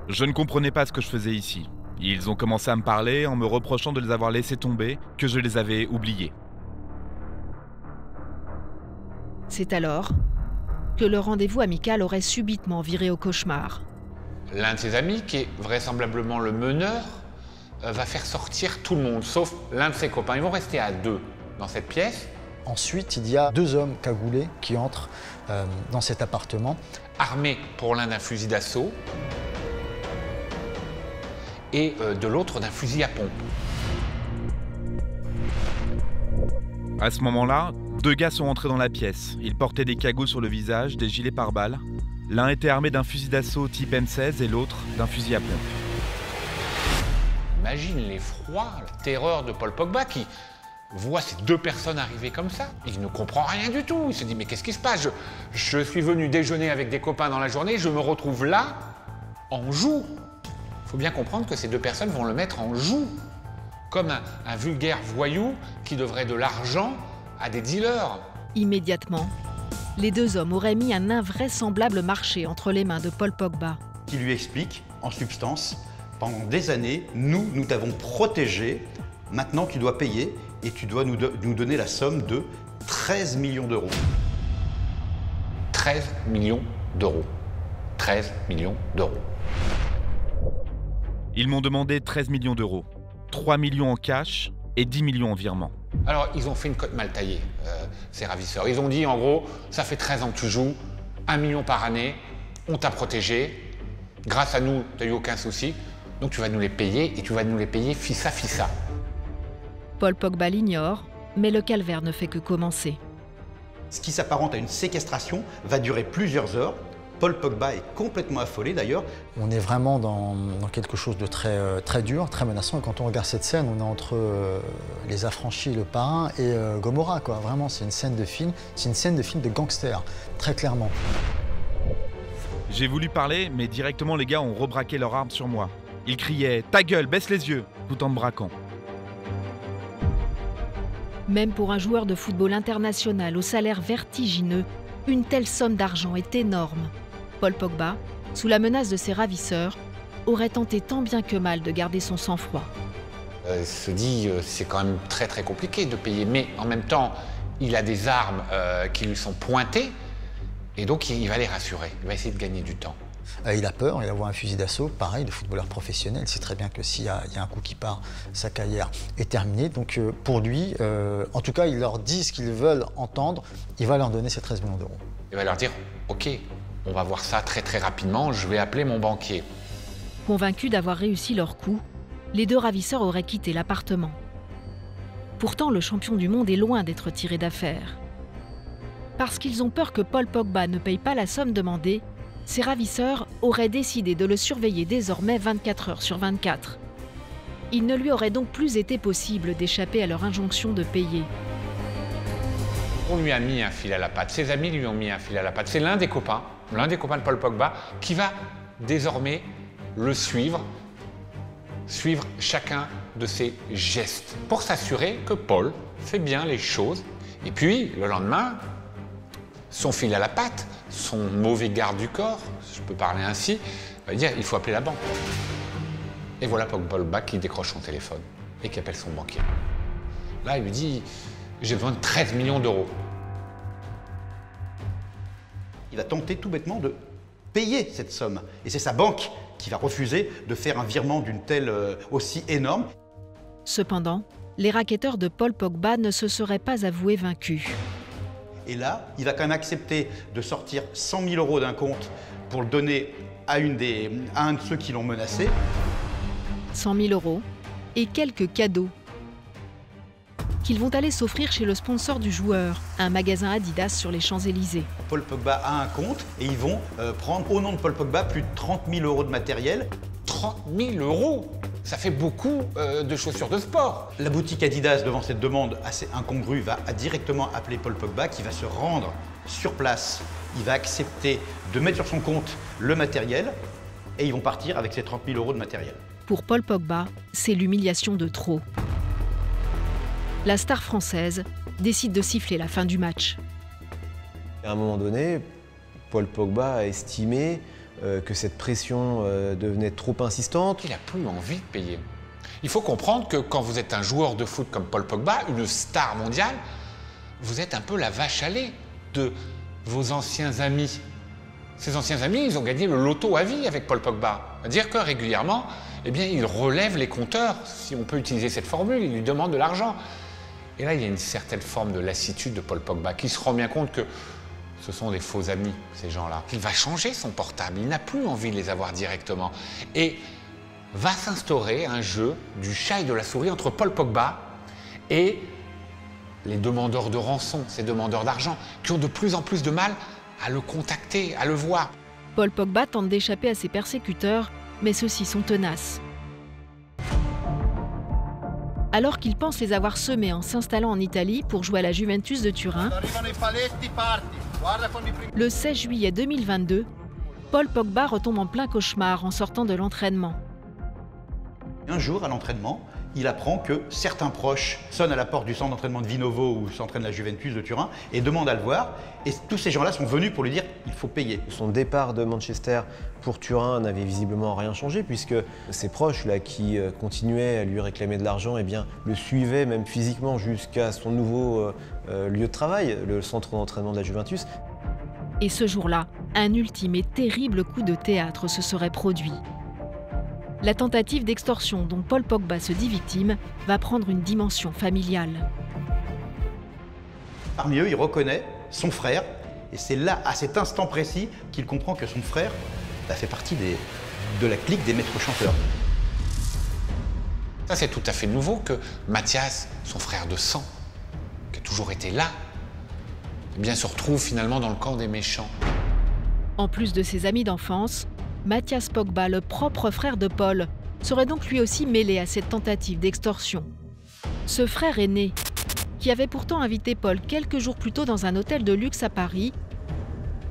Je ne comprenais pas ce que je faisais ici. Ils ont commencé à me parler en me reprochant de les avoir laissés tomber, que je les avais oubliés. C'est alors que le rendez-vous amical aurait subitement viré au cauchemar. L'un de ses amis, qui est vraisemblablement le meneur, va faire sortir tout le monde, sauf l'un de ses copains. Ils vont rester à deux dans cette pièce. Ensuite, il y a deux hommes cagoulés qui entrent dans cet appartement. Armés pour l'un d'un fusil d'assaut et de l'autre d'un fusil à pompe. À ce moment-là, deux gars sont entrés dans la pièce. Ils portaient des cagoules sur le visage, des gilets pare-balles. L'un était armé d'un fusil d'assaut type M16 et l'autre d'un fusil à pompe. Imagine l'effroi, la terreur de Paul Pogba qui voit ces deux personnes arriver comme ça. Il ne comprend rien du tout. Il se dit mais qu'est-ce qui se passe ? Je suis venu déjeuner avec des copains dans la journée, je me retrouve là, en joue. Il faut bien comprendre que ces deux personnes vont le mettre en joue, comme un vulgaire voyou qui devrait de l'argent à des dealers. Immédiatement, les deux hommes auraient mis un invraisemblable marché entre les mains de Paul Pogba. Qui lui explique, en substance, pendant des années, nous t'avons protégé, maintenant tu dois payer et tu dois nous donner la somme de 13 millions d'euros. 13 millions d'euros. 13 millions d'euros. Ils m'ont demandé 13 millions d'euros, 3 millions en cash et 10 millions en virement. Alors, ils ont fait une cote mal taillée, ces ravisseurs. Ils ont dit, en gros, ça fait 13 ans que tu joues, 1 million par année, on t'a protégé, grâce à nous, tu n'as eu aucun souci, donc tu vas nous les payer, et tu vas nous les payer fissa fissa. Paul Pogba l'ignore, mais le calvaire ne fait que commencer. Ce qui s'apparente à une séquestration va durer plusieurs heures. Paul Pogba est complètement affolé d'ailleurs. On est vraiment dans quelque chose de très dur, très menaçant. Et quand on regarde cette scène, on est entre Les Affranchis, Le Parrain et Gomorrah, quoi. Vraiment, c'est une scène de film. C'est une scène de film de gangster, très clairement. J'ai voulu parler, mais directement les gars ont rebraqué leurs armes sur moi. Ils criaient « Ta gueule, baisse les yeux !» tout en me braquant. Même pour un joueur de football international au salaire vertigineux, une telle somme d'argent est énorme. Paul Pogba, sous la menace de ses ravisseurs, aurait tenté tant bien que mal de garder son sang-froid. Il se dit c'est quand même très très compliqué de payer, mais en même temps, il a des armes qui lui sont pointées, et donc il va les rassurer, il va essayer de gagner du temps. Il a peur, il voit un fusil d'assaut. Pareil, le footballeur professionnel, il sait très bien que s'il y a un coup qui part, sa carrière est terminée. Donc pour lui, en tout cas, il leur dit ce qu'ils veulent entendre. Il va leur donner ces 13 millions d'euros. Il va leur dire, ok, on va voir ça très très rapidement, je vais appeler mon banquier. Convaincus d'avoir réussi leur coup, les deux ravisseurs auraient quitté l'appartement. Pourtant, le champion du monde est loin d'être tiré d'affaire. Parce qu'ils ont peur que Paul Pogba ne paye pas la somme demandée, ses ravisseurs auraient décidé de le surveiller désormais 24 heures sur 24. Il ne lui aurait donc plus été possible d'échapper à leur injonction de payer. On lui a mis un fil à la patte, ses amis lui ont mis un fil à la patte. C'est l'un des copains de Paul Pogba, qui va désormais le suivre chacun de ses gestes, pour s'assurer que Paul fait bien les choses. Et puis, le lendemain, son fil à la patte, son mauvais garde du corps, si je peux parler ainsi, va dire il faut appeler la banque. Et voilà Paul Pogba qui décroche son téléphone et qui appelle son banquier. Là, il lui dit j'ai besoin de 13 millions d'euros. Il va tenter tout bêtement de payer cette somme. Et c'est sa banque qui va refuser de faire un virement d'une telle aussi énorme. Cependant, les racketteurs de Paul Pogba ne se seraient pas avoués vaincus. Et là, il va quand même accepter de sortir 100 000 euros d'un compte pour le donner à un de ceux qui l'ont menacé. 100 000 euros et quelques cadeaux qu'ils vont aller s'offrir chez le sponsor du joueur, un magasin Adidas sur les Champs-Élysées. Paul Pogba a un compte et ils vont prendre au nom de Paul Pogba plus de 30 000 euros de matériel. 30 000 euros, ça fait beaucoup de chaussures de sport. La boutique Adidas, devant cette demande assez incongrue, va directement appeler Paul Pogba qui va se rendre sur place. Il va accepter de mettre sur son compte le matériel et ils vont partir avec ces 30 000 euros de matériel. Pour Paul Pogba, c'est l'humiliation de trop. La star française décide de siffler la fin du match. À un moment donné, Paul Pogba a estimé que cette pression devenait trop insistante. Il n'a plus envie de payer. Il faut comprendre que quand vous êtes un joueur de foot comme Paul Pogba, une star mondiale, vous êtes un peu la vache à lait de vos anciens amis. Ces anciens amis, ils ont gagné le loto à vie avec Paul Pogba. C'est-à-dire que régulièrement, eh bien, ils relèvent les compteurs, si on peut utiliser cette formule, ils lui demandent de l'argent. Et là, il y a une certaine forme de lassitude de Paul Pogba qui se rend bien compte que ce sont des faux amis, ces gens-là. Il va changer son portable, il n'a plus envie de les avoir directement. Et va s'instaurer un jeu du chat et de la souris entre Paul Pogba et les demandeurs de rançon, ces demandeurs d'argent, qui ont de plus en plus de mal à le contacter, à le voir. Paul Pogba tente d'échapper à ses persécuteurs, mais ceux-ci sont tenaces. Alors qu'il pense les avoir semés en s'installant en Italie pour jouer à la Juventus de Turin, le 16 juillet 2022, Paul Pogba retombe en plein cauchemar en sortant de l'entraînement. Un jour, à l'entraînement, il apprend que certains proches sonnent à la porte du centre d'entraînement de Vinovo où s'entraîne la Juventus de Turin et demandent à le voir. Et tous ces gens-là sont venus pour lui dire qu'il faut payer. Son départ de Manchester pour Turin n'avait visiblement rien changé puisque ses proches là, qui continuaient à lui réclamer de l'argent, eh bien, le suivaient même physiquement jusqu'à son nouveau lieu de travail, le centre d'entraînement de la Juventus. Et ce jour-là, un ultime et terrible coup de théâtre se serait produit. La tentative d'extorsion dont Paul Pogba se dit victime va prendre une dimension familiale. Parmi eux, il reconnaît son frère, et c'est là, à cet instant précis, qu'il comprend que son frère fait partie de la clique des maîtres chanteurs. Ça, c'est tout à fait nouveau que Mathias, son frère de sang, qui a toujours été là, eh bien, se retrouve finalement dans le camp des méchants. En plus de ses amis d'enfance, Mathias Pogba, le propre frère de Paul, serait donc lui aussi mêlé à cette tentative d'extorsion. Ce frère aîné, qui avait pourtant invité Paul quelques jours plus tôt dans un hôtel de luxe à Paris,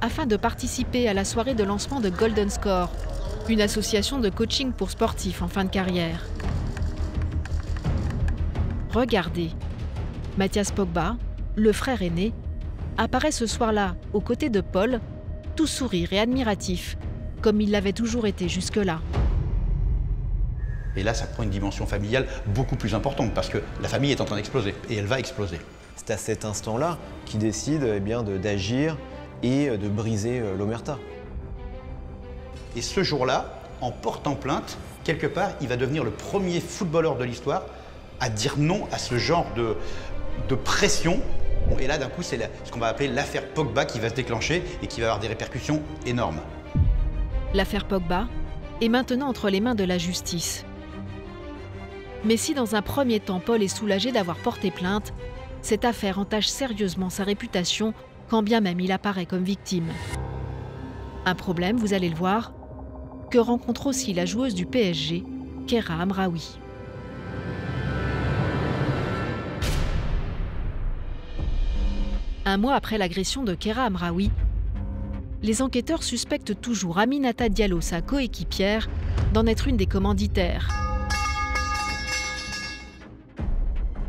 afin de participer à la soirée de lancement de Golden Score, une association de coaching pour sportifs en fin de carrière. Regardez, Mathias Pogba, le frère aîné, apparaît ce soir-là aux côtés de Paul, tout sourire et admiratif, comme il l'avait toujours été jusque-là. Et là, ça prend une dimension familiale beaucoup plus importante parce que la famille est en train d'exploser et elle va exploser. C'est à cet instant-là qu'il décide d'agir et de briser l'omerta. Et ce jour-là, en portant plainte, quelque part, il va devenir le premier footballeur de l'histoire à dire non à ce genre de pression. Et là, d'un coup, c'est ce qu'on va appeler l'affaire Pogba qui va se déclencher et qui va avoir des répercussions énormes. L'affaire Pogba est maintenant entre les mains de la justice. Mais si dans un premier temps, Paul est soulagé d'avoir porté plainte, cette affaire entache sérieusement sa réputation, quand bien même il apparaît comme victime. Un problème, vous allez le voir, que rencontre aussi la joueuse du PSG, Keira Hamraoui. Un mois après l'agression de Keira Hamraoui, les enquêteurs suspectent toujours Aminata Diallo, sa coéquipière, d'en être une des commanditaires.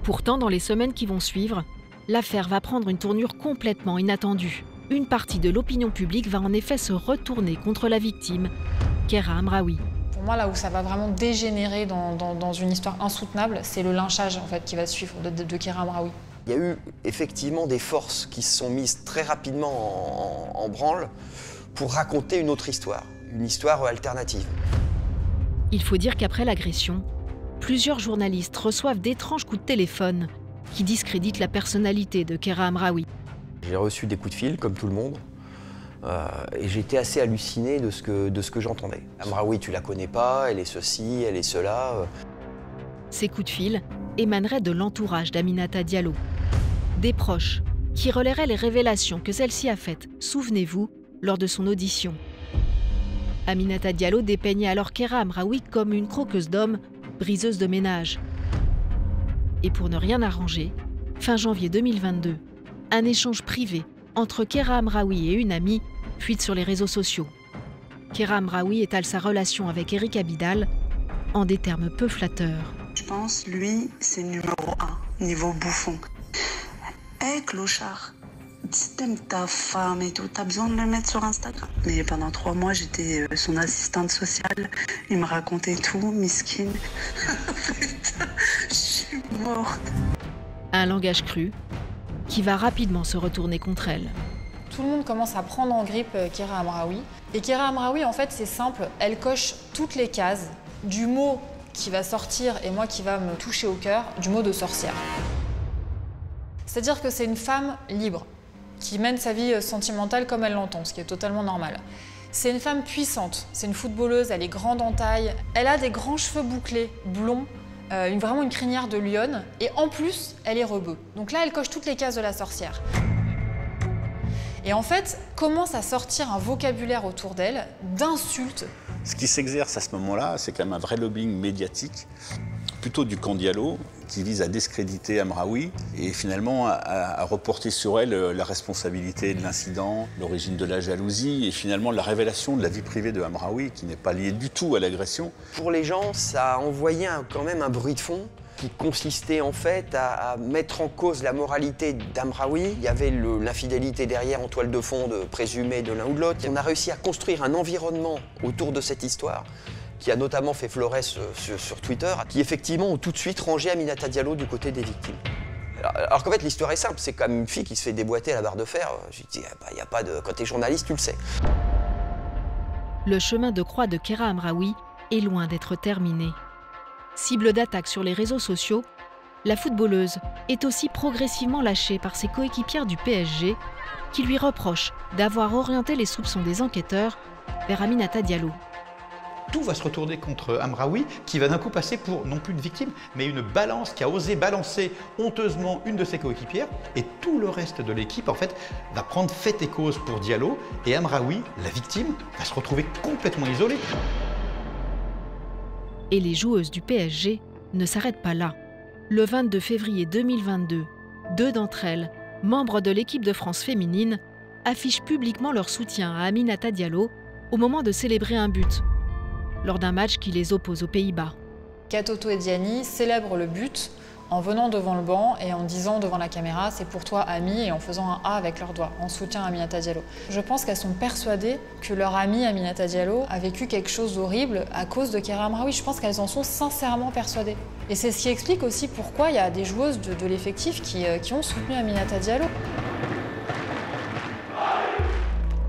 Pourtant, dans les semaines qui vont suivre, l'affaire va prendre une tournure complètement inattendue. Une partie de l'opinion publique va en effet se retourner contre la victime, Keira Hamraoui. Pour moi, là où ça va vraiment dégénérer dans une histoire insoutenable, c'est le lynchage en fait, qui va suivre de Keira Hamraoui. Il y a eu effectivement des forces qui se sont mises très rapidement en branle pour raconter une autre histoire, une histoire alternative. Il faut dire qu'après l'agression, plusieurs journalistes reçoivent d'étranges coups de téléphone qui discréditent la personnalité de Keira Hamraoui. J'ai reçu des coups de fil, comme tout le monde, et j'étais assez halluciné de ce que j'entendais. Hamraoui, tu la connais pas, elle est ceci, elle est cela. Ces coups de fil émaneraient de l'entourage d'Aminata Diallo. Des proches qui relaieraient les révélations que celle-ci a faites, souvenez-vous, lors de son audition. Aminata Diallo dépeignait alors Keira Hamraoui comme une croqueuse d'hommes, briseuse de ménage. Et pour ne rien arranger, fin janvier 2022, un échange privé entre Keira Hamraoui et une amie fuite sur les réseaux sociaux. Keira Hamraoui étale sa relation avec Eric Abidal en des termes peu flatteurs. Je pense, lui, c'est numéro 1, niveau bouffon. Hé, clochard, si t'aimes ta femme et tout, t'as besoin de le mettre sur Instagram. Mais pendant 3 mois, j'étais son assistante sociale. Il me racontait tout, miskin. Putain, je suis morte. Un langage cru qui va rapidement se retourner contre elle. Tout le monde commence à prendre en grippe Keira Hamraoui. Et Keira Hamraoui, en fait, c'est simple. Elle coche toutes les cases du mot qui va sortir et moi qui va me toucher au cœur, du mot de sorcière. C'est-à-dire que c'est une femme libre, qui mène sa vie sentimentale comme elle l'entend, ce qui est totalement normal. C'est une femme puissante, c'est une footballeuse, elle est grande en taille, elle a des grands cheveux bouclés, blonds, vraiment une crinière de lionne, et en plus, elle est rebeu. Donc là, elle coche toutes les cases de la sorcière. Et en fait, commence à sortir un vocabulaire autour d'elle d'insultes. Ce qui s'exerce à ce moment-là, c'est quand même un vrai lobbying médiatique, plutôt du camp Diallo, qui vise à discréditer Hamraoui et finalement à reporter sur elle la responsabilité de l'incident, l'origine de la jalousie et finalement la révélation de la vie privée de Hamraoui qui n'est pas liée du tout à l'agression. Pour les gens, ça a envoyé quand même un bruit de fond qui consistait en fait à mettre en cause la moralité d'Hamraoui. Il y avait l'infidélité derrière en toile de fond présumée de l'un ou de l'autre. On a réussi à construire un environnement autour de cette histoire qui a notamment fait florès sur Twitter, qui effectivement ont tout de suite rangé Aminata Diallo du côté des victimes. Alors qu'en fait l'histoire est simple, c'est comme une fille qui se fait déboîter à la barre de fer. Je dis, y a pas de... Quand t'es journaliste, tu le sais. Le chemin de croix de Keira Hamraoui est loin d'être terminé. Cible d'attaque sur les réseaux sociaux, la footballeuse est aussi progressivement lâchée par ses coéquipières du PSG qui lui reprochent d'avoir orienté les soupçons des enquêteurs vers Aminata Diallo. Tout va se retourner contre Hamraoui, qui va d'un coup passer pour non plus une victime, mais une balance qui a osé balancer honteusement une de ses coéquipières. Et tout le reste de l'équipe, en fait, va prendre fait et cause pour Diallo. Et Hamraoui, la victime, va se retrouver complètement isolée. Et les joueuses du PSG ne s'arrêtent pas là. Le 22 février 2022, 2 d'entre elles, membres de l'équipe de France féminine, affichent publiquement leur soutien à Aminata Diallo au moment de célébrer un but, lors d'un match qui les oppose aux Pays-Bas. Katoto et Diani célèbrent le but en venant devant le banc et en disant devant la caméra « c'est pour toi, Ami » et en faisant un A avec leurs doigts, en soutien à Aminata Diallo. Je pense qu'elles sont persuadées que leur amie Aminata Diallo a vécu quelque chose d'horrible à cause de Keira Amraoui. Je pense qu'elles en sont sincèrement persuadées. Et c'est ce qui explique aussi pourquoi il y a des joueuses de l'effectif qui ont soutenu Aminata Diallo.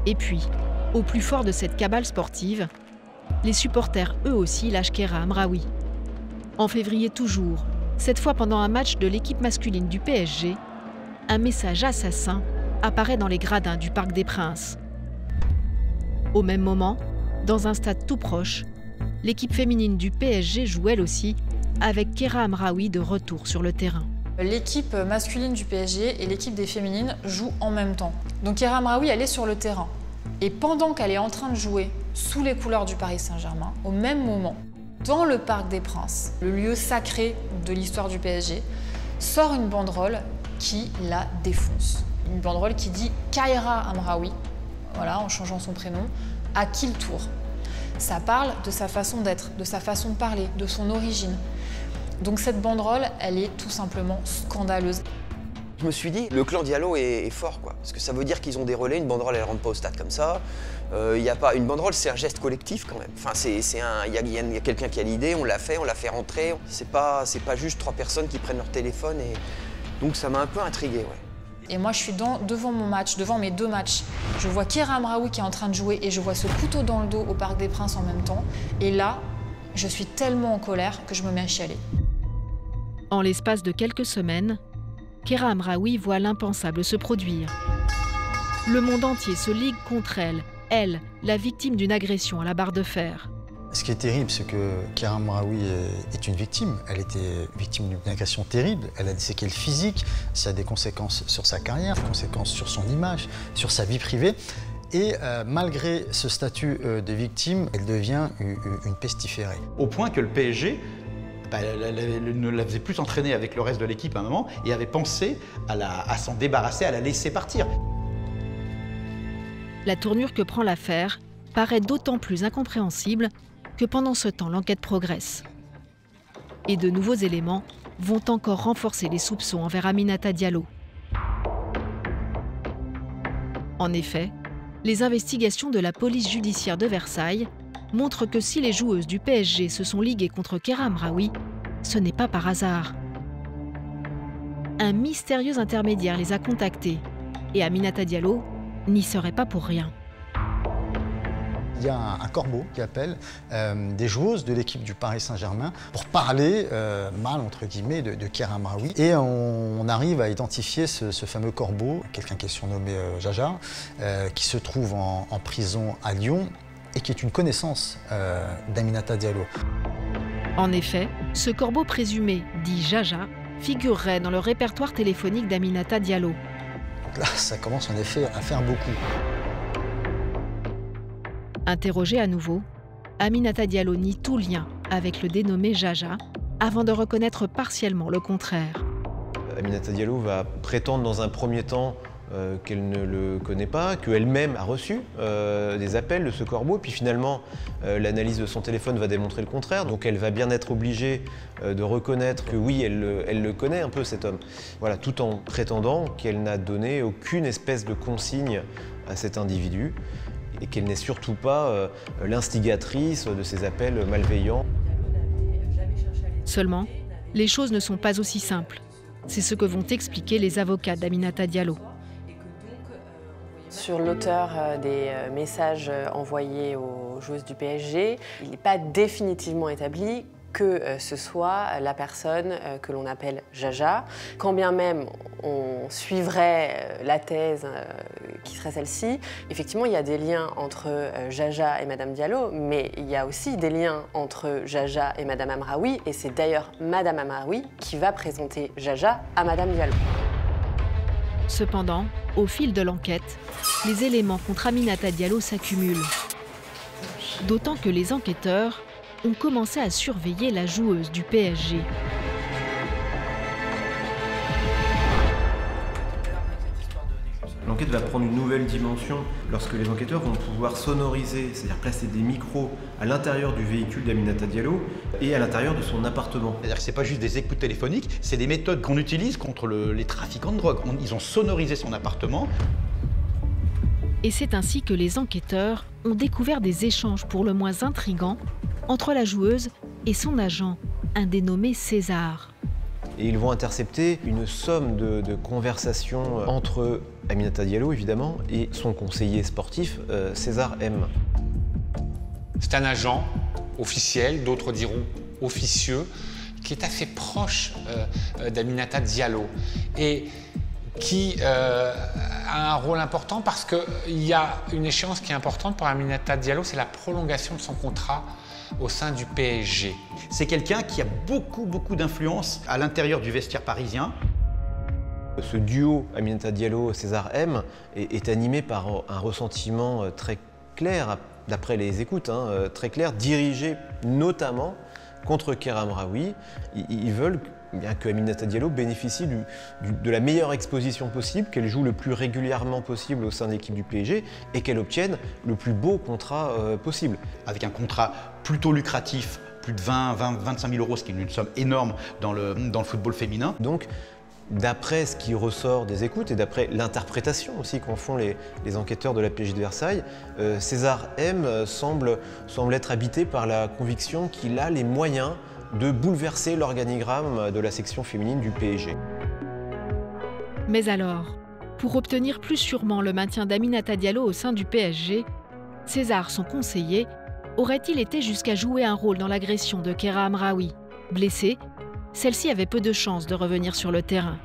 Et puis, au plus fort de cette cabale sportive, les supporters eux aussi lâchent Keira Amraoui. En février toujours, cette fois pendant un match de l'équipe masculine du PSG, un message assassin apparaît dans les gradins du Parc des Princes. Au même moment, dans un stade tout proche, l'équipe féminine du PSG joue elle aussi avec Keira Amraoui de retour sur le terrain. L'équipe masculine du PSG et l'équipe des féminines jouent en même temps. Donc Keira Amraoui, elle est sur le terrain. Et pendant qu'elle est en train de jouer sous les couleurs du Paris Saint-Germain, au même moment, dans le Parc des Princes, le lieu sacré de l'histoire du PSG, sort une banderole qui la défonce. Une banderole qui dit « Keira Amraoui », voilà, en changeant son prénom, à qui le tour. Ça parle de sa façon d'être, de sa façon de parler, de son origine. Donc cette banderole, elle est tout simplement scandaleuse. Je me suis dit, le clan Diallo est fort, quoi. Parce que ça veut dire qu'ils ont des relais, une banderole, elle ne rentre pas au stade comme ça. Une banderole, c'est un geste collectif quand même. Enfin, il y a quelqu'un qui a l'idée, on l'a fait rentrer. C'est pas juste 3 personnes qui prennent leur téléphone. Et... Donc ça m'a un peu intrigué, ouais. Et moi, je suis devant mon match, devant mes 2 matchs. Je vois Keira Amraoui qui est en train de jouer et je vois ce couteau dans le dos au Parc des Princes en même temps. Et là, je suis tellement en colère que je me mets à chialer. En l'espace de quelques semaines, Keira Amraoui voit l'impensable se produire. Le monde entier se ligue contre elle, la victime d'une agression à la barre de fer. Ce qui est terrible, c'est que Keira Amraoui est une victime. Elle était victime d'une agression terrible. Elle a des séquelles physiques, ça a des conséquences sur sa carrière, des conséquences sur son image, sur sa vie privée. Et malgré ce statut de victime, elle devient une pestiférée. Au point que le PSG ne la faisait plus entraîner avec le reste de l'équipe à un moment et avait pensé à s'en débarrasser, à la laisser partir. La tournure que prend l'affaire paraît d'autant plus incompréhensible que pendant ce temps, l'enquête progresse. Et de nouveaux éléments vont encore renforcer les soupçons envers Aminata Diallo. En effet, les investigations de la police judiciaire de Versailles montrent que si les joueuses du PSG se sont liguées contre Keira Amraoui, ce n'est pas par hasard. Un mystérieux intermédiaire les a contactées et Aminata Diallo n'y serait pas pour rien. Il y a un corbeau qui appelle des joueuses de l'équipe du Paris Saint-Germain pour parler mal, entre guillemets, de Keira Amraoui. Et on arrive à identifier ce fameux corbeau, quelqu'un qui est surnommé Jaja, qui se trouve en prison à Lyon et qui est une connaissance d'Aminata Diallo. En effet, ce corbeau présumé, dit Jaja, figurerait dans le répertoire téléphonique d'Aminata Diallo. Donc là, ça commence en effet à faire beaucoup. Interrogée à nouveau, Aminata Diallo nie tout lien avec le dénommé Jaja, avant de reconnaître partiellement le contraire. Aminata Diallo va prétendre dans un premier temps qu'elle ne le connaît pas, qu'elle-même a reçu des appels de ce corbeau, puis finalement l'analyse de son téléphone va démontrer le contraire, donc elle va bien être obligée de reconnaître que oui, elle le connaît un peu cet homme. Voilà, tout en prétendant qu'elle n'a donné aucune espèce de consigne à cet individu et qu'elle n'est surtout pas l'instigatrice de ces appels malveillants. Seulement, les choses ne sont pas aussi simples. C'est ce que vont expliquer les avocats d'Aminata Diallo. Sur l'auteur des messages envoyés aux joueuses du PSG, il n'est pas définitivement établi que ce soit la personne que l'on appelle Jaja. Quand bien même on suivrait la thèse qui serait celle-ci, effectivement il y a des liens entre Jaja et Madame Diallo, mais il y a aussi des liens entre Jaja et Madame Amraoui, et c'est d'ailleurs Madame Amraoui qui va présenter Jaja à Madame Diallo. Cependant, au fil de l'enquête, les éléments contre Aminata Diallo s'accumulent. D'autant que les enquêteurs ont commencé à surveiller la joueuse du PSG. L'enquête va prendre une nouvelle dimension lorsque les enquêteurs vont pouvoir sonoriser, c'est-à-dire placer des micros à l'intérieur du véhicule d'Aminata Diallo et à l'intérieur de son appartement. C'est-à-dire que ce n'est pas juste des écoutes téléphoniques, c'est des méthodes qu'on utilise contre les trafiquants de drogue. Ils ont sonorisé son appartement. Et c'est ainsi que les enquêteurs ont découvert des échanges pour le moins intrigants entre la joueuse et son agent, un dénommé César. Et ils vont intercepter une somme de conversations entre Aminata Diallo, évidemment, et son conseiller sportif, César M. C'est un agent officiel, d'autres diront officieux, qui est assez proche d'Aminata Diallo et qui a un rôle important parce qu'il y a une échéance qui est importante pour Aminata Diallo, c'est la prolongation de son contrat au sein du PSG. C'est quelqu'un qui a beaucoup d'influence à l'intérieur du vestiaire parisien. Ce duo Aminata Diallo-César M est animé par un ressentiment très clair, d'après les écoutes, très clair, dirigé notamment contre Keira Amraoui. Ils veulent bien que Aminata Diallo bénéficie de la meilleure exposition possible, qu'elle joue le plus régulièrement possible au sein de l'équipe du PSG et qu'elle obtienne le plus beau contrat possible. Avec un contrat plutôt lucratif, plus de 25 000 euros, ce qui est une somme énorme dans le football féminin. Donc, d'après ce qui ressort des écoutes et d'après l'interprétation aussi qu'en font les enquêteurs de la PJ de Versailles, César M semble être habité par la conviction qu'il a les moyens de bouleverser l'organigramme de la section féminine du PSG. Mais alors, pour obtenir plus sûrement le maintien d'Aminata Diallo au sein du PSG, César, son conseiller, aurait-il été jusqu'à jouer un rôle dans l'agression de Keira Amraoui? Blessée, celle-ci avait peu de chances de revenir sur le terrain.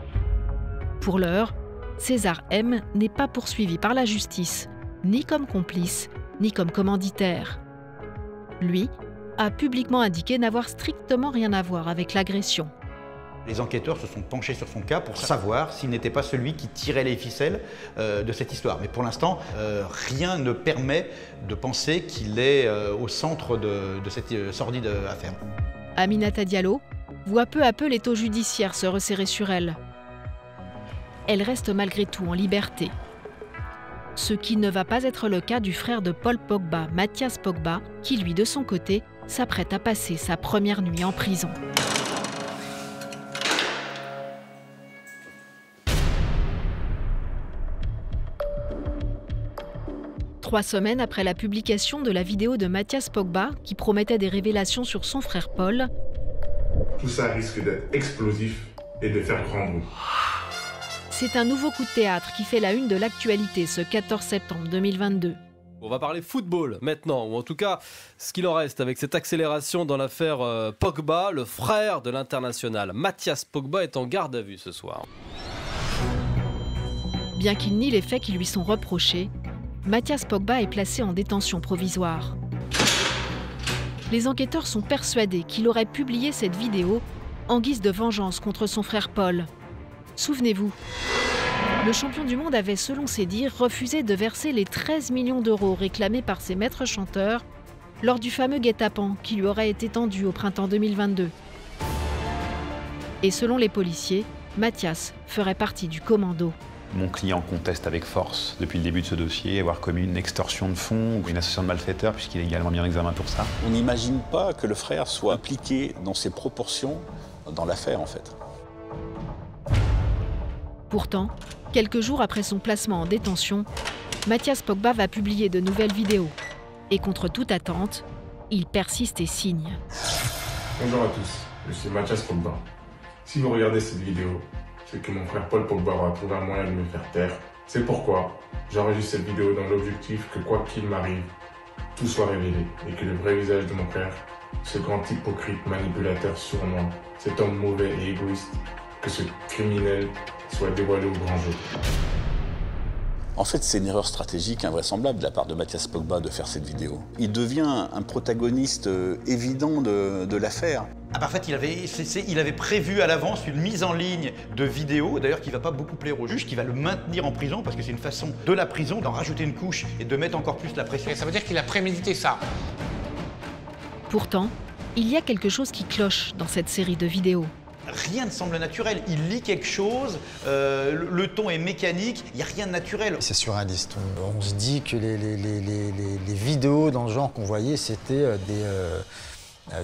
Pour l'heure, César M n'est pas poursuivi par la justice, ni comme complice, ni comme commanditaire. Lui a publiquement indiqué n'avoir strictement rien à voir avec l'agression. Les enquêteurs se sont penchés sur son cas pour savoir s'il n'était pas celui qui tirait les ficelles de cette histoire. Mais pour l'instant, rien ne permet de penser qu'il est au centre de cette sordide affaire. Aminata Diallo voit peu à peu l'étau judiciaire se resserrer sur elle. Elle reste malgré tout en liberté. Ce qui ne va pas être le cas du frère de Paul Pogba, Mathias Pogba, qui lui, de son côté, s'apprête à passer sa première nuit en prison. Trois semaines après la publication de la vidéo de Mathias Pogba, qui promettait des révélations sur son frère Paul, tout ça risque d'être explosif et de faire grand bruit. C'est un nouveau coup de théâtre qui fait la une de l'actualité ce 14 septembre 2022. On va parler football maintenant, ou en tout cas ce qu'il en reste avec cette accélération dans l'affaire Pogba. Le frère de l'international Mathias Pogba est en garde à vue ce soir. Bien qu'il nie les faits qui lui sont reprochés, Mathias Pogba est placé en détention provisoire. Les enquêteurs sont persuadés qu'il aurait publié cette vidéo en guise de vengeance contre son frère Paul. Souvenez-vous, le champion du monde avait, selon ses dires, refusé de verser les 13 millions d'euros réclamés par ses maîtres chanteurs lors du fameux guet-apens qui lui aurait été tendu au printemps 2022. Et selon les policiers, Mathias ferait partie du commando. Mon client conteste avec force, depuis le début de ce dossier, avoir commis une extorsion de fonds ou une association de malfaiteurs, puisqu'il est également mis en examen pour ça. On n'imagine pas que le frère soit impliqué dans ces proportions dans l'affaire, en fait. Pourtant, quelques jours après son placement en détention, Mathias Pogba va publier de nouvelles vidéos. Et contre toute attente, il persiste et signe. Bonjour à tous, je suis Mathias Pogba. Si vous regardez cette vidéo, c'est que mon frère Paul Pogba aura trouvé un moyen de me faire taire. C'est pourquoi j'enregistre cette vidéo dans l'objectif que quoi qu'il m'arrive, tout soit révélé et que le vrai visage de mon frère, ce grand hypocrite manipulateur sournois, cet homme mauvais et égoïste, que ce criminel soit dévoilé au grand jour. En fait, c'est une erreur stratégique invraisemblable de la part de Mathias Pogba de faire cette vidéo. Il devient un protagoniste évident de l'affaire. Ah bah en fait, il avait prévu à l'avance une mise en ligne de vidéos, d'ailleurs qui ne va pas beaucoup plaire au juge, qui va le maintenir en prison, parce que c'est une façon de la prison d'en rajouter une couche et de mettre encore plus la pression. Et ça veut dire qu'il a prémédité ça. Pourtant, il y a quelque chose qui cloche dans cette série de vidéos. Rien ne semble naturel. Il lit quelque chose, le ton est mécanique, il n'y a rien de naturel. C'est surréaliste. On se dit que les vidéos dans le genre qu'on voyait, c'était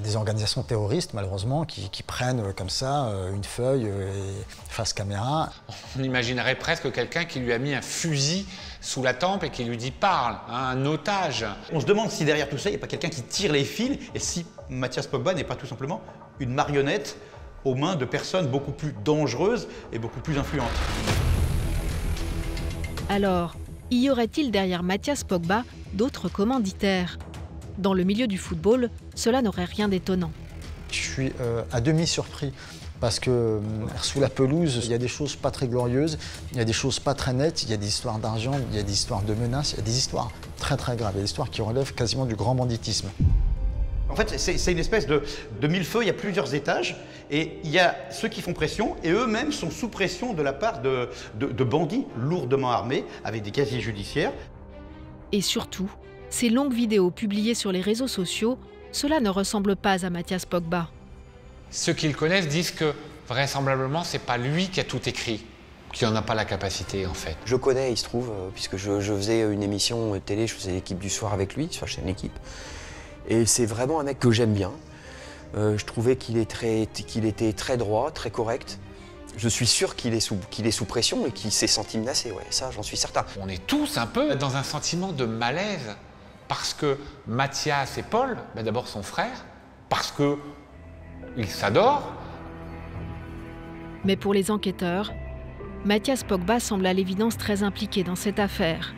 des organisations terroristes, malheureusement, qui prennent comme ça une feuille face caméra. On imaginerait presque quelqu'un qui lui a mis un fusil sous la tempe et qui lui dit « parle hein, », un otage. On se demande si derrière tout ça, il n'y a pas quelqu'un qui tire les fils et si Mathias Pogba n'est pas tout simplement une marionnette aux mains de personnes beaucoup plus dangereuses et beaucoup plus influentes. Alors, y aurait-il derrière Mathias Pogba d'autres commanditaires? Dans le milieu du football, cela n'aurait rien d'étonnant. Je suis à demi surpris parce que sous la pelouse, il y a des choses pas très glorieuses, il y a des choses pas très nettes, il y a des histoires d'argent, il y a des histoires de menaces, il y a des histoires très très graves, il y a des histoires qui relèvent quasiment du grand banditisme. En fait, c'est une espèce de millefeuille, il y a plusieurs étages, et il y a ceux qui font pression, et eux-mêmes sont sous pression de la part de bandits lourdement armés, avec des casiers judiciaires. Et surtout, ces longues vidéos publiées sur les réseaux sociaux, cela ne ressemble pas à Mathias Pogba. Ceux qui le connaissent disent que vraisemblablement, c'est pas lui qui a tout écrit, qui n'en a pas la capacité en fait. Je connais, il se trouve, puisque je faisais une émission télé, je faisais l'équipe du soir avec lui, sur la chaîne L'équipe. Et c'est vraiment un mec que j'aime bien. Je trouvais qu'il était très droit, très correct. Je suis sûr qu'il est sous pression et qu'il s'est senti menacé, ouais, ça j'en suis certain. On est tous un peu dans un sentiment de malaise parce que Mathias et Paul, d'abord son frère, parce qu'ils s'adorent. Mais pour les enquêteurs, Mathias Pogba semble à l'évidence très impliqué dans cette affaire.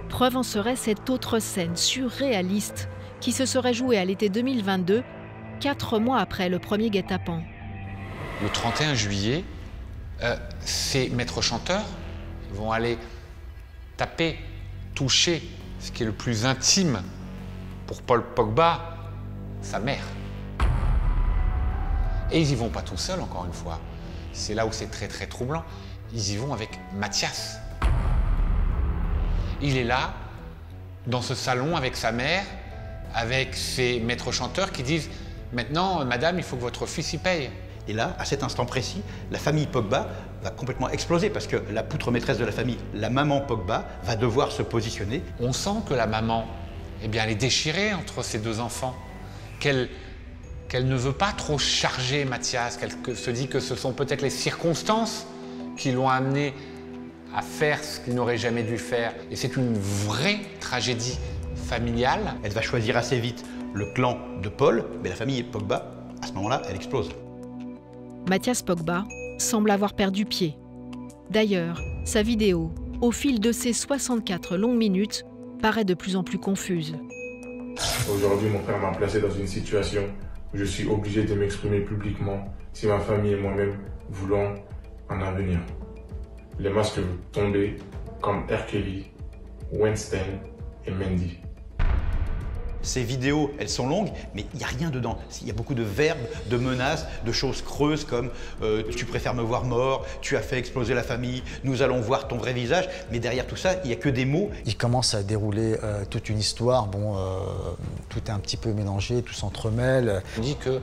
Preuve en serait cette autre scène surréaliste qui se serait jouée à l'été 2022, 4 mois après le premier guet-apens. Le 31 juillet, ces maîtres chanteurs vont aller taper, toucher ce qui est le plus intime pour Paul Pogba, sa mère. Et ils n'y vont pas tout seuls, encore une fois. C'est là où c'est très très troublant. Ils y vont avec Mathias. Il est là, dans ce salon avec sa mère, avec ses maîtres chanteurs qui disent « Maintenant, madame, il faut que votre fils y paye ». Et là, à cet instant précis, la famille Pogba va complètement exploser parce que la poutre maîtresse de la famille, la maman Pogba, va devoir se positionner. On sent que la maman, eh bien, elle est déchirée entre ses deux enfants, qu'elle ne veut pas trop charger Mathias, qu'elle se dit que ce sont peut-être les circonstances qui l'ont amené à faire ce qu'il n'aurait jamais dû faire. Et c'est une vraie tragédie familiale. Elle va choisir assez vite le clan de Paul, mais la famille Pogba, à ce moment-là, elle explose. Mathias Pogba semble avoir perdu pied. D'ailleurs, sa vidéo, au fil de ses 64 longues minutes, paraît de plus en plus confuse. Aujourd'hui, mon frère m'a placé dans une situation où je suis obligé de m'exprimer publiquement si ma famille et moi-même voulons un avenir. Les masques vont tomber comme R. Kelly, Weinstein et Mendy. Ces vidéos, elles sont longues, mais il n'y a rien dedans. Il y a beaucoup de verbes, de menaces, de choses creuses comme tu préfères me voir mort, tu as fait exploser la famille, nous allons voir ton vrai visage. Mais derrière tout ça, il n'y a que des mots. Il commence à dérouler toute une histoire. Bon, tout est un petit peu mélangé, tout s'entremêle. On dit que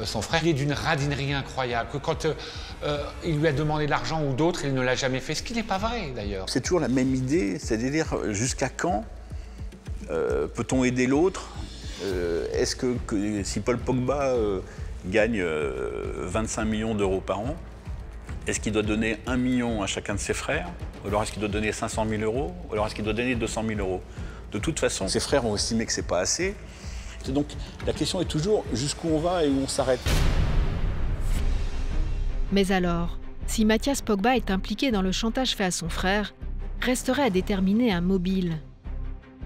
son frère il est d'une radinerie incroyable, que quand il lui a demandé de l'argent ou d'autres, il ne l'a jamais fait, ce qui n'est pas vrai d'ailleurs. C'est toujours la même idée, c'est-à-dire jusqu'à quand peut-on aider l'autre? Est-ce que si Paul Pogba gagne 25 millions d'euros par an, est-ce qu'il doit donner 1 million à chacun de ses frères? Ou alors est-ce qu'il doit donner 500 000 euros? Ou alors est-ce qu'il doit donner 200 000 euros? De toute façon, ses frères ont estimé que c'est pas assez. Donc la question est toujours jusqu'où on va et où on s'arrête. Mais alors, si Mathias Pogba est impliqué dans le chantage fait à son frère, resterait à déterminer un mobile.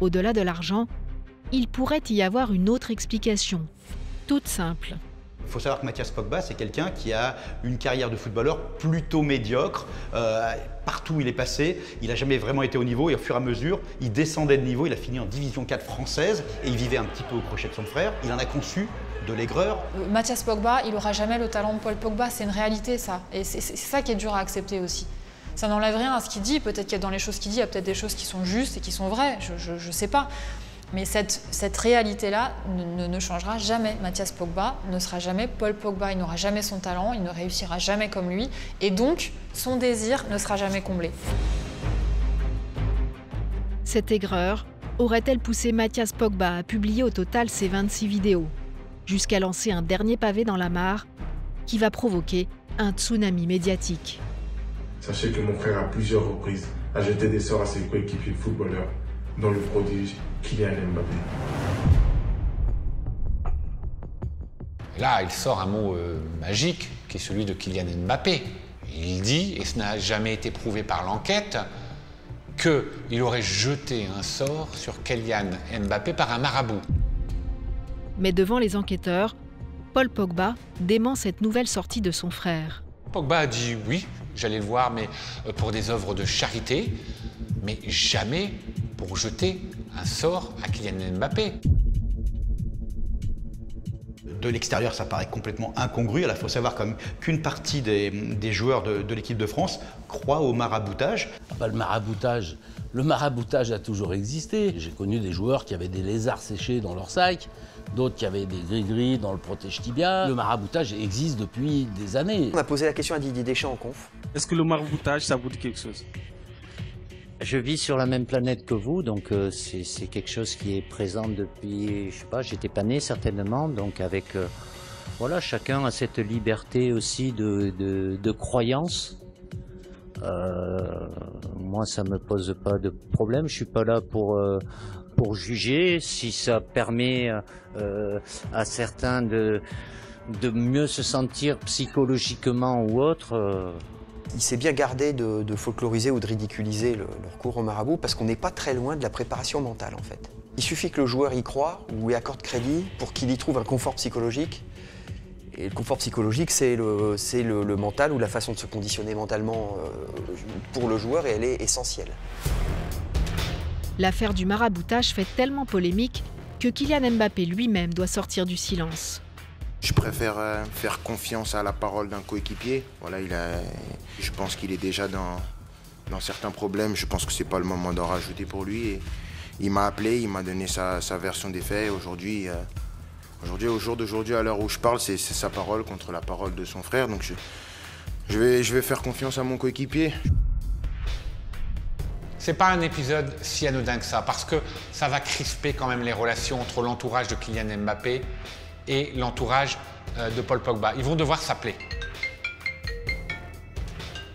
Au-delà de l'argent, il pourrait y avoir une autre explication, toute simple. Il faut savoir que Mathias Pogba, c'est quelqu'un qui a une carrière de footballeur plutôt médiocre. Partout où il est passé, il n'a jamais vraiment été au niveau et au fur et à mesure, il descendait de niveau. Il a fini en division 4 française et il vivait un petit peu au crochet de son frère. Il en a conçu de l'aigreur. Mathias Pogba, il n'aura jamais le talent de Paul Pogba, c'est une réalité ça. Et c'est ça qui est dur à accepter aussi. Ça n'enlève rien à ce qu'il dit, peut-être qu'il y a dans les choses qu'il dit, il y a peut-être des choses qui sont justes et qui sont vraies, je ne sais pas. Mais cette réalité-là ne changera jamais. Mathias Pogba ne sera jamais Paul Pogba, il n'aura jamais son talent, il ne réussira jamais comme lui, et donc son désir ne sera jamais comblé. Cette aigreur aurait-elle poussé Mathias Pogba à publier au total ses 26 vidéos, jusqu'à lancer un dernier pavé dans la mare qui va provoquer un tsunami médiatique? Sachez que mon frère, à plusieurs reprises, a jeté des sorts à ses coéquipiers footballeurs, dont le prodige Kylian Mbappé. Là, il sort un mot magique, qui est celui de Kylian Mbappé. Il dit, et ce n'a jamais été prouvé par l'enquête, qu'il aurait jeté un sort sur Kylian Mbappé par un marabout. Mais devant les enquêteurs, Paul Pogba dément cette nouvelle sortie de son frère. Pogba a dit oui, j'allais le voir, mais pour des œuvres de charité, mais jamais pour jeter un sort à Kylian Mbappé. De l'extérieur, ça paraît complètement incongru. Il faut savoir qu'une partie des joueurs de l'équipe de France croient au maraboutage. Le maraboutage a toujours existé. J'ai connu des joueurs qui avaient des lézards séchés dans leur sac, d'autres qui avaient des gris-gris dans le protège-tibia. Le maraboutage existe depuis des années. On a posé la question à Didier Deschamps en conf. Est-ce que le maraboutage, ça vous dit quelque chose? Je vis sur la même planète que vous, donc c'est quelque chose qui est présent depuis, je sais pas, j'étais pas né certainement, donc avec, voilà, chacun a cette liberté aussi de croyance. Moi, ça me pose pas de problème, je suis pas là pour juger. Si ça permet à certains de mieux se sentir psychologiquement ou autre... Il s'est bien gardé de folkloriser ou de ridiculiser le recours au marabout parce qu'on n'est pas très loin de la préparation mentale en fait. Il suffit que le joueur y croit ou y accorde crédit pour qu'il y trouve un confort psychologique. Et le confort psychologique, c'est le mental ou la façon de se conditionner mentalement pour le joueur et elle est essentielle. L'affaire du maraboutage fait tellement polémique que Kylian Mbappé lui-même doit sortir du silence. Je préfère faire confiance à la parole d'un coéquipier. Voilà, je pense qu'il est déjà dans certains problèmes. Je pense que ce n'est pas le moment d'en rajouter pour lui. Et il m'a appelé, il m'a donné sa version des faits. Aujourd'hui, au jour d'aujourd'hui, à l'heure où je parle, c'est sa parole contre la parole de son frère. Donc je vais faire confiance à mon coéquipier. C'est pas un épisode si anodin que ça, parce que ça va crisper quand même les relations entre l'entourage de Kylian Mbappé et l'entourage de Paul Pogba. Ils vont devoir s'appeler.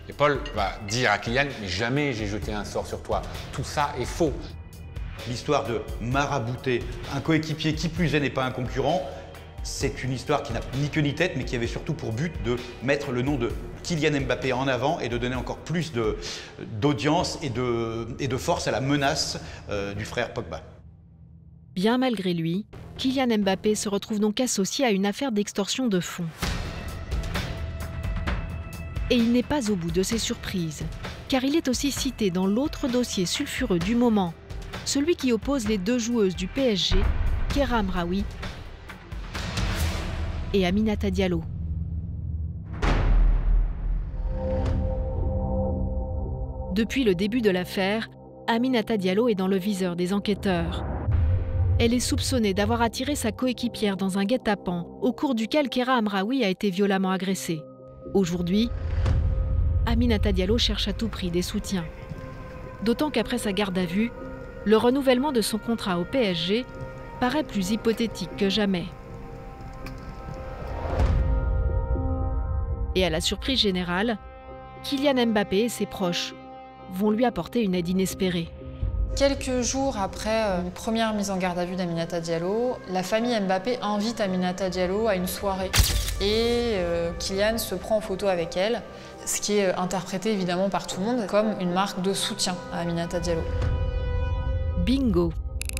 Et Paul va dire à Kylian, mais jamais j'ai jeté un sort sur toi. Tout ça est faux. L'histoire de marabouter un coéquipier qui plus est n'est pas un concurrent, c'est une histoire qui n'a ni queue ni tête, mais qui avait surtout pour but de mettre le nom de Kylian Mbappé en avant et de donner encore plus d'audience et de force à la menace du frère Pogba. Bien malgré lui, Kylian Mbappé se retrouve donc associé à une affaire d'extorsion de fonds. Et il n'est pas au bout de ses surprises, car il est aussi cité dans l'autre dossier sulfureux du moment, celui qui oppose les deux joueuses du PSG, Keira Hamraoui et Aminata Diallo. Depuis le début de l'affaire, Aminata Diallo est dans le viseur des enquêteurs. Elle est soupçonnée d'avoir attiré sa coéquipière dans un guet-apens au cours duquel Keira Hamraoui a été violemment agressée. Aujourd'hui, Aminata Diallo cherche à tout prix des soutiens. D'autant qu'après sa garde à vue, le renouvellement de son contrat au PSG paraît plus hypothétique que jamais. Et à la surprise générale, Kylian Mbappé et ses proches vont lui apporter une aide inespérée. Quelques jours après une première mise en garde à vue d'Aminata Diallo, la famille Mbappé invite Aminata Diallo à une soirée. Et Kylian se prend en photo avec elle, ce qui est interprété évidemment par tout le monde comme une marque de soutien à Aminata Diallo. Bingo!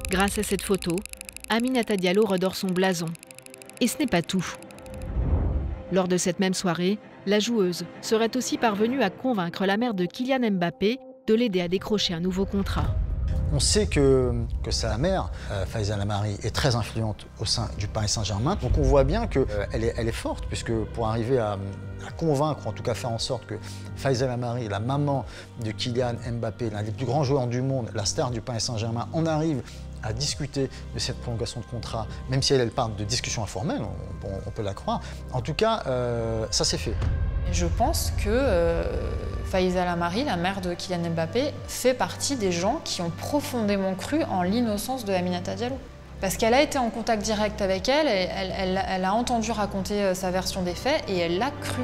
Grâce à cette photo, Aminata Diallo redore son blason. Et ce n'est pas tout. Lors de cette même soirée, la joueuse serait aussi parvenue à convaincre la mère de Kylian Mbappé de l'aider à décrocher un nouveau contrat. On sait que sa mère, Faiza Lamari, est très influente au sein du Paris Saint-Germain. Donc on voit bien qu'elle est forte, puisque pour arriver à convaincre, en tout cas faire en sorte que Faiza Lamari, la maman de Kylian Mbappé, l'un des plus grands joueurs du monde, la star du Paris Saint-Germain, on arrive a discuté de cette prolongation de contrat, même si elle parle de discussion informelle, on peut la croire. En tout cas, ça s'est fait. Je pense que Faiza Lamari, la mère de Kylian Mbappé, fait partie des gens qui ont profondément cru en l'innocence de Aminata Diallo. Parce qu'elle a été en contact direct avec elle, elle a entendu raconter sa version des faits et elle l'a cru.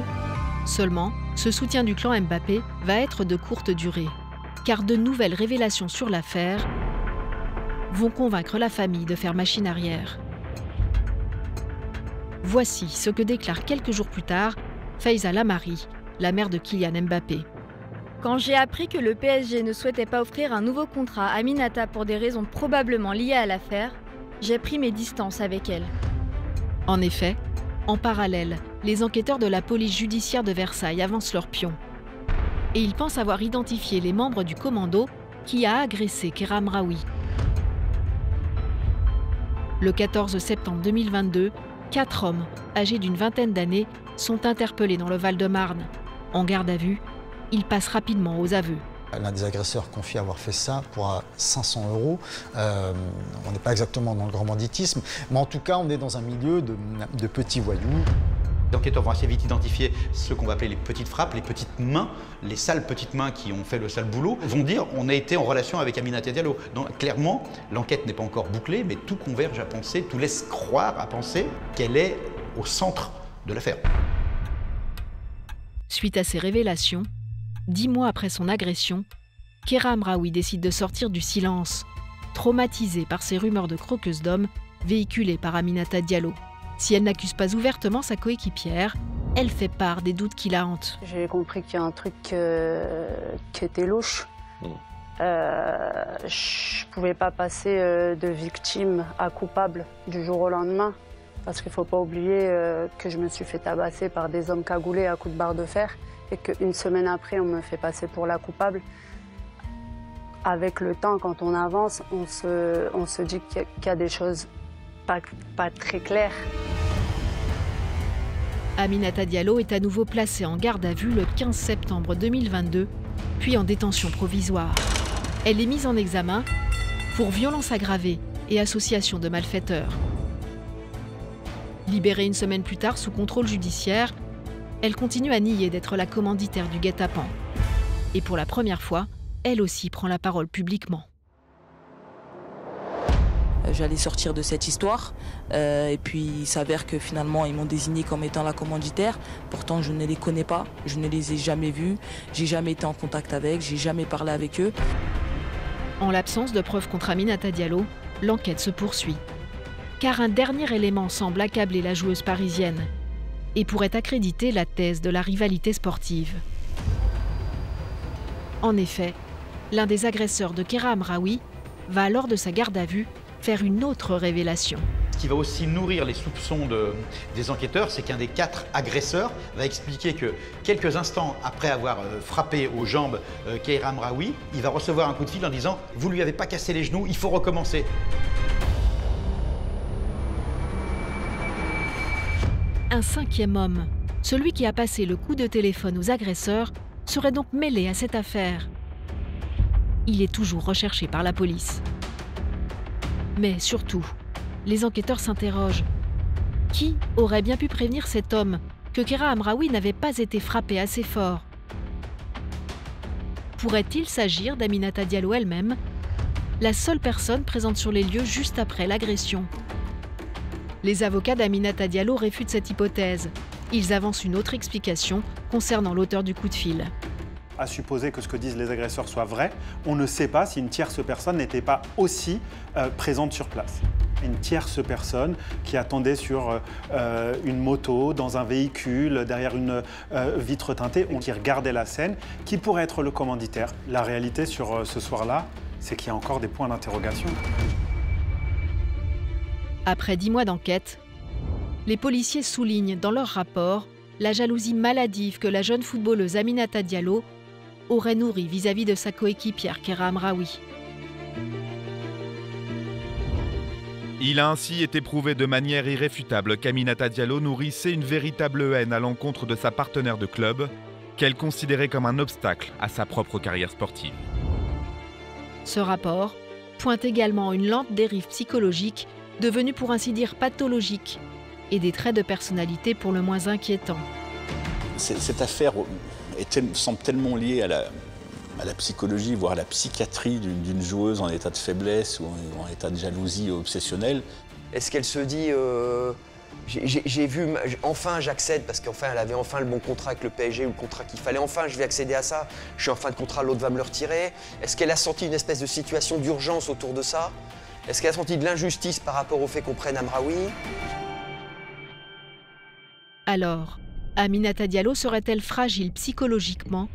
Seulement, ce soutien du clan Mbappé va être de courte durée, car de nouvelles révélations sur l'affaire vont convaincre la famille de faire machine arrière. Voici ce que déclare quelques jours plus tard Faiza Lamari, la mère de Kylian Mbappé. Quand j'ai appris que le PSG ne souhaitait pas offrir un nouveau contrat à Aminata pour des raisons probablement liées à l'affaire, j'ai pris mes distances avec elle. En effet, en parallèle, les enquêteurs de la police judiciaire de Versailles avancent leurs pions. Et ils pensent avoir identifié les membres du commando qui a agressé Kera Amraoui. Le 14 septembre 2022, 4 hommes, âgés d'une vingtaine d'années, sont interpellés dans le Val-de-Marne. En garde à vue, ils passent rapidement aux aveux. L'un des agresseurs confie avoir fait ça pour 500 €. On n'est pas exactement dans le grand banditisme, mais en tout cas, on est dans un milieu de petits voyous. Les enquêteurs vont assez vite identifier ce qu'on va appeler les petites frappes, les petites mains, les sales petites mains qui ont fait le sale boulot, vont dire on a été en relation avec Aminata Diallo. Donc clairement, l'enquête n'est pas encore bouclée, mais tout converge à penser, tout laisse croire à penser qu'elle est au centre de l'affaire. Suite à ces révélations, 10 mois après son agression, Kera Amraoui décide de sortir du silence, traumatisée par ces rumeurs de croqueuse d'hommes véhiculées par Aminata Diallo. Si elle n'accuse pas ouvertement sa coéquipière, elle fait part des doutes qui la hantent. J'ai compris qu'il y a un truc qui était louche. Je pouvais pas passer de victime à coupable du jour au lendemain. Parce qu'il ne faut pas oublier que je me suis fait tabasser par des hommes cagoulés à coups de barre de fer et qu'une semaine après, on me fait passer pour la coupable. Avec le temps, quand on avance, on se dit qu'il y a des choses pas très claires. Aminata Diallo est à nouveau placée en garde à vue le 15 septembre 2022, puis en détention provisoire. Elle est mise en examen pour violence aggravée et association de malfaiteurs. Libérée une semaine plus tard sous contrôle judiciaire, elle continue à nier d'être la commanditaire du guet-apens. Et pour la première fois, elle aussi prend la parole publiquement. J'allais sortir de cette histoire et puis il s'avère que finalement ils m'ont désigné comme étant la commanditaire. Pourtant je ne les connais pas, je ne les ai jamais vus, j'ai jamais été en contact avec, j'ai jamais parlé avec eux. En l'absence de preuves contre Aminata Diallo, l'enquête se poursuit. Car un dernier élément semble accabler la joueuse parisienne et pourrait accréditer la thèse de la rivalité sportive. En effet, l'un des agresseurs de Kera Amraoui va lors de sa garde à vue faire une autre révélation. Ce qui va aussi nourrir les soupçons des enquêteurs, c'est qu'un des 4 agresseurs va expliquer que quelques instants après avoir frappé aux jambes Kera Amraoui, il va recevoir un coup de fil en disant « Vous lui avez pas cassé les genoux, il faut recommencer ». Un 5e homme, celui qui a passé le coup de téléphone aux agresseurs, serait donc mêlé à cette affaire. Il est toujours recherché par la police. Mais surtout, les enquêteurs s'interrogent. Qui aurait bien pu prévenir cet homme que Kera Amraoui n'avait pas été frappé assez fort? Pourrait-il s'agir d'Aminata Diallo elle-même, la seule personne présente sur les lieux juste après l'agression? Les avocats d'Aminata Diallo réfutent cette hypothèse. Ils avancent une autre explication concernant l'auteur du coup de fil. À supposer que ce que disent les agresseurs soit vrai, on ne sait pas si une tierce personne n'était pas aussi présente sur place. Une tierce personne qui attendait sur une moto, dans un véhicule, derrière une vitre teintée, qui regardait la scène, qui pourrait être le commanditaire. La réalité sur ce soir-là, c'est qu'il y a encore des points d'interrogation. Après 10 mois d'enquête, les policiers soulignent dans leur rapport la jalousie maladive que la jeune footballeuse Aminata Diallo aurait nourrie vis-à-vis de sa coéquipière Kera Amraoui. Il a ainsi été prouvé de manière irréfutable qu'Aminata Diallo nourrissait une véritable haine à l'encontre de sa partenaire de club, qu'elle considérait comme un obstacle à sa propre carrière sportive. Ce rapport, pointe également une lente dérive psychologique, devenue pour ainsi dire pathologique, et des traits de personnalité pour le moins inquiétants. Cette affaire semble tellement liée à la psychologie, voire à la psychiatrie d'une joueuse en état de faiblesse ou en état de jalousie obsessionnelle. Est-ce qu'elle se dit j'ai vu, enfin j'accède parce qu'enfin elle avait enfin le bon contrat avec le PSG ou le contrat qu'il fallait, enfin je vais accéder à ça, je suis en fin de contrat, l'autre va me le retirer. Est-ce qu'elle a senti une espèce de situation d'urgence autour de ça? Est-ce qu'elle a senti de l'injustice par rapport au fait qu'on prenne Amraoui? Alors, Aminata Diallo serait-elle fragile psychologiquement,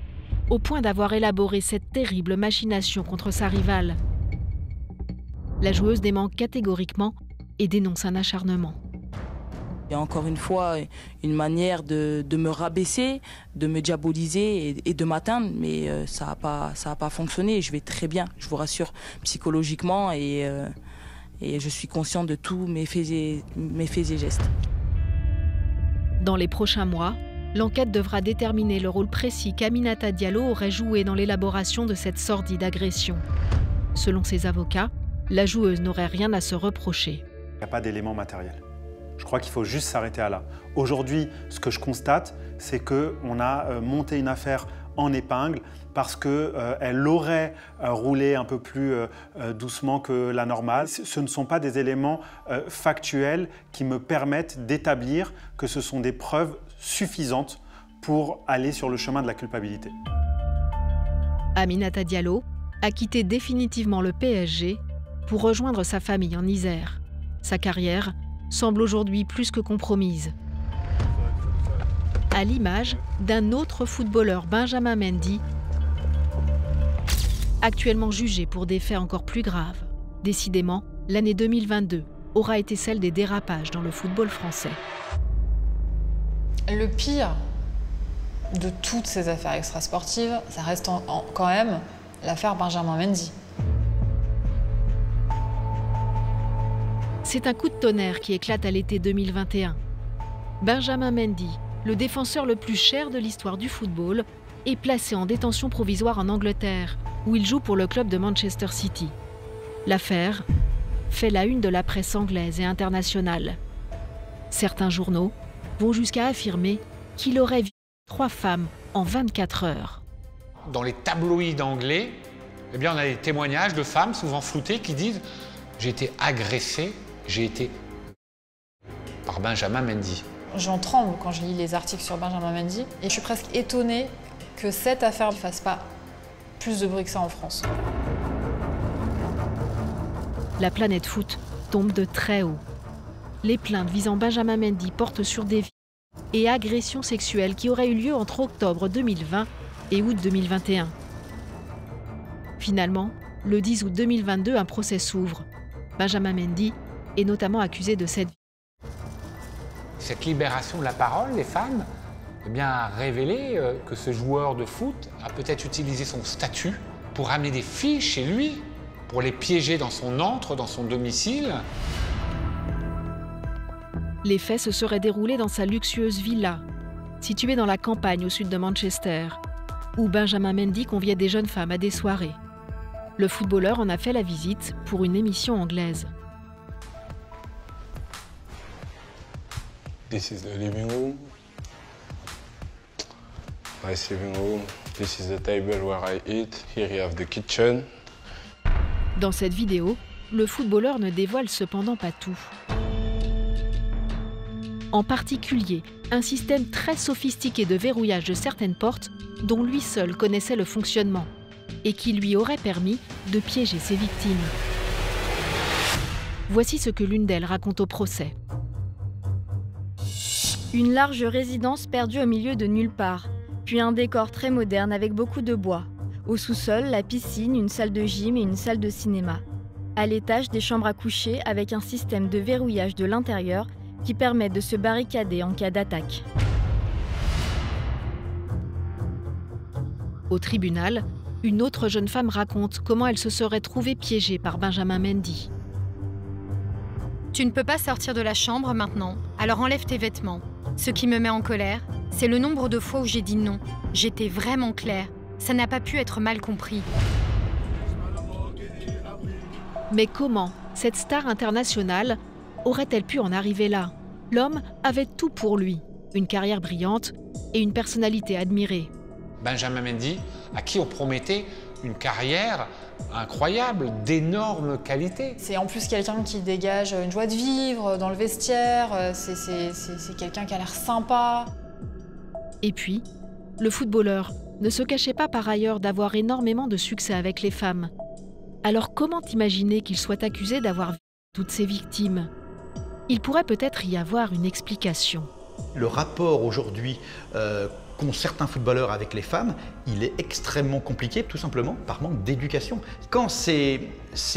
au point d'avoir élaboré cette terrible machination contre sa rivale? La joueuse dément catégoriquement et dénonce un acharnement. Il y a encore une fois une manière de me rabaisser, de me diaboliser et de m'atteindre, mais ça n'a pas fonctionné. Je vais très bien, je vous rassure, psychologiquement, et je suis conscient de tous mes faits et gestes. Dans les prochains mois, l'enquête devra déterminer le rôle précis qu'Aminata Diallo aurait joué dans l'élaboration de cette sordide agression. Selon ses avocats, la joueuse n'aurait rien à se reprocher. Il n'y a pas d'élément matériel. Je crois qu'il faut juste s'arrêter à là. Aujourd'hui, ce que je constate, c'est qu'on a monté une affaire en épingle parce qu'elle aurait roulé un peu plus doucement que la normale. Ce ne sont pas des éléments factuels qui me permettent d'établir que ce sont des preuves suffisantes pour aller sur le chemin de la culpabilité. Aminata Diallo a quitté définitivement le PSG pour rejoindre sa famille en Isère. Sa carrière semble aujourd'hui plus que compromise. À l'image d'un autre footballeur, Benjamin Mendy, actuellement jugé pour des faits encore plus graves. Décidément, l'année 2022 aura été celle des dérapages dans le football français. Le pire de toutes ces affaires extrasportives, ça reste quand même l'affaire Benjamin Mendy. C'est un coup de tonnerre qui éclate à l'été 2021. Benjamin Mendy, le défenseur le plus cher de l'histoire du football, est placé en détention provisoire en Angleterre, où il joue pour le club de Manchester City. L'affaire fait la une de la presse anglaise et internationale. Certains journaux vont jusqu'à affirmer qu'il aurait vu 3 femmes en 24 heures. Dans les tabloïds anglais, eh bien, on a des témoignages de femmes, souvent floutées, qui disent « J'ai été agressée, j'ai été par Benjamin Mendy ». J'en tremble quand je lis les articles sur Benjamin Mendy et je suis presque étonnée que cette affaire ne fasse pas plus de bruit que ça en France. La planète foot tombe de très haut. Les plaintes visant Benjamin Mendy portent sur des viols et agressions sexuelles qui auraient eu lieu entre octobre 2020 et août 2021. Finalement, le 10 août 2022, un procès s'ouvre. Benjamin Mendy est notamment accusé de cette violence. Cette libération de la parole des femmes eh bien, a révélé que ce joueur de foot a peut-être utilisé son statut pour amener des filles chez lui, pour les piéger dans son antre, dans son domicile. Les faits se seraient déroulés dans sa luxueuse villa, située dans la campagne au sud de Manchester, où Benjamin Mendy conviait des jeunes femmes à des soirées. Le footballeur en a fait la visite pour une émission anglaise. This is the living room. Nice living room. This is the table where I eat. Here you have the kitchen. Dans cette vidéo, le footballeur ne dévoile cependant pas tout. En particulier, un système très sophistiqué de verrouillage de certaines portes dont lui seul connaissait le fonctionnement et qui lui aurait permis de piéger ses victimes. Voici ce que l'une d'elles raconte au procès. Une large résidence perdue au milieu de nulle part, puis un décor très moderne avec beaucoup de bois. Au sous-sol, la piscine, une salle de gym et une salle de cinéma. À l'étage, des chambres à coucher avec un système de verrouillage de l'intérieur qui permet de se barricader en cas d'attaque. Au tribunal, une autre jeune femme raconte comment elle se serait trouvée piégée par Benjamin Mendy. Tu ne peux pas sortir de la chambre maintenant, alors enlève tes vêtements. Ce qui me met en colère, c'est le nombre de fois où j'ai dit non. J'étais vraiment claire. Ça n'a pas pu être mal compris. Mais comment cette star internationale aurait-elle pu en arriver là? L'homme avait tout pour lui, une carrière brillante et une personnalité admirée. Benjamin Mendy, à qui on promettait une carrière incroyable, d'énormes qualités. C'est en plus quelqu'un qui dégage une joie de vivre dans le vestiaire, c'est quelqu'un qui a l'air sympa. Et puis, le footballeur ne se cachait pas par ailleurs d'avoir énormément de succès avec les femmes. Alors comment imaginer qu'il soit accusé d'avoir vu toutes ces victimes? Il pourrait peut-être y avoir une explication. Le rapport aujourd'hui qu'ont certains footballeurs avec les femmes, il est extrêmement compliqué, tout simplement par manque d'éducation. Quand ces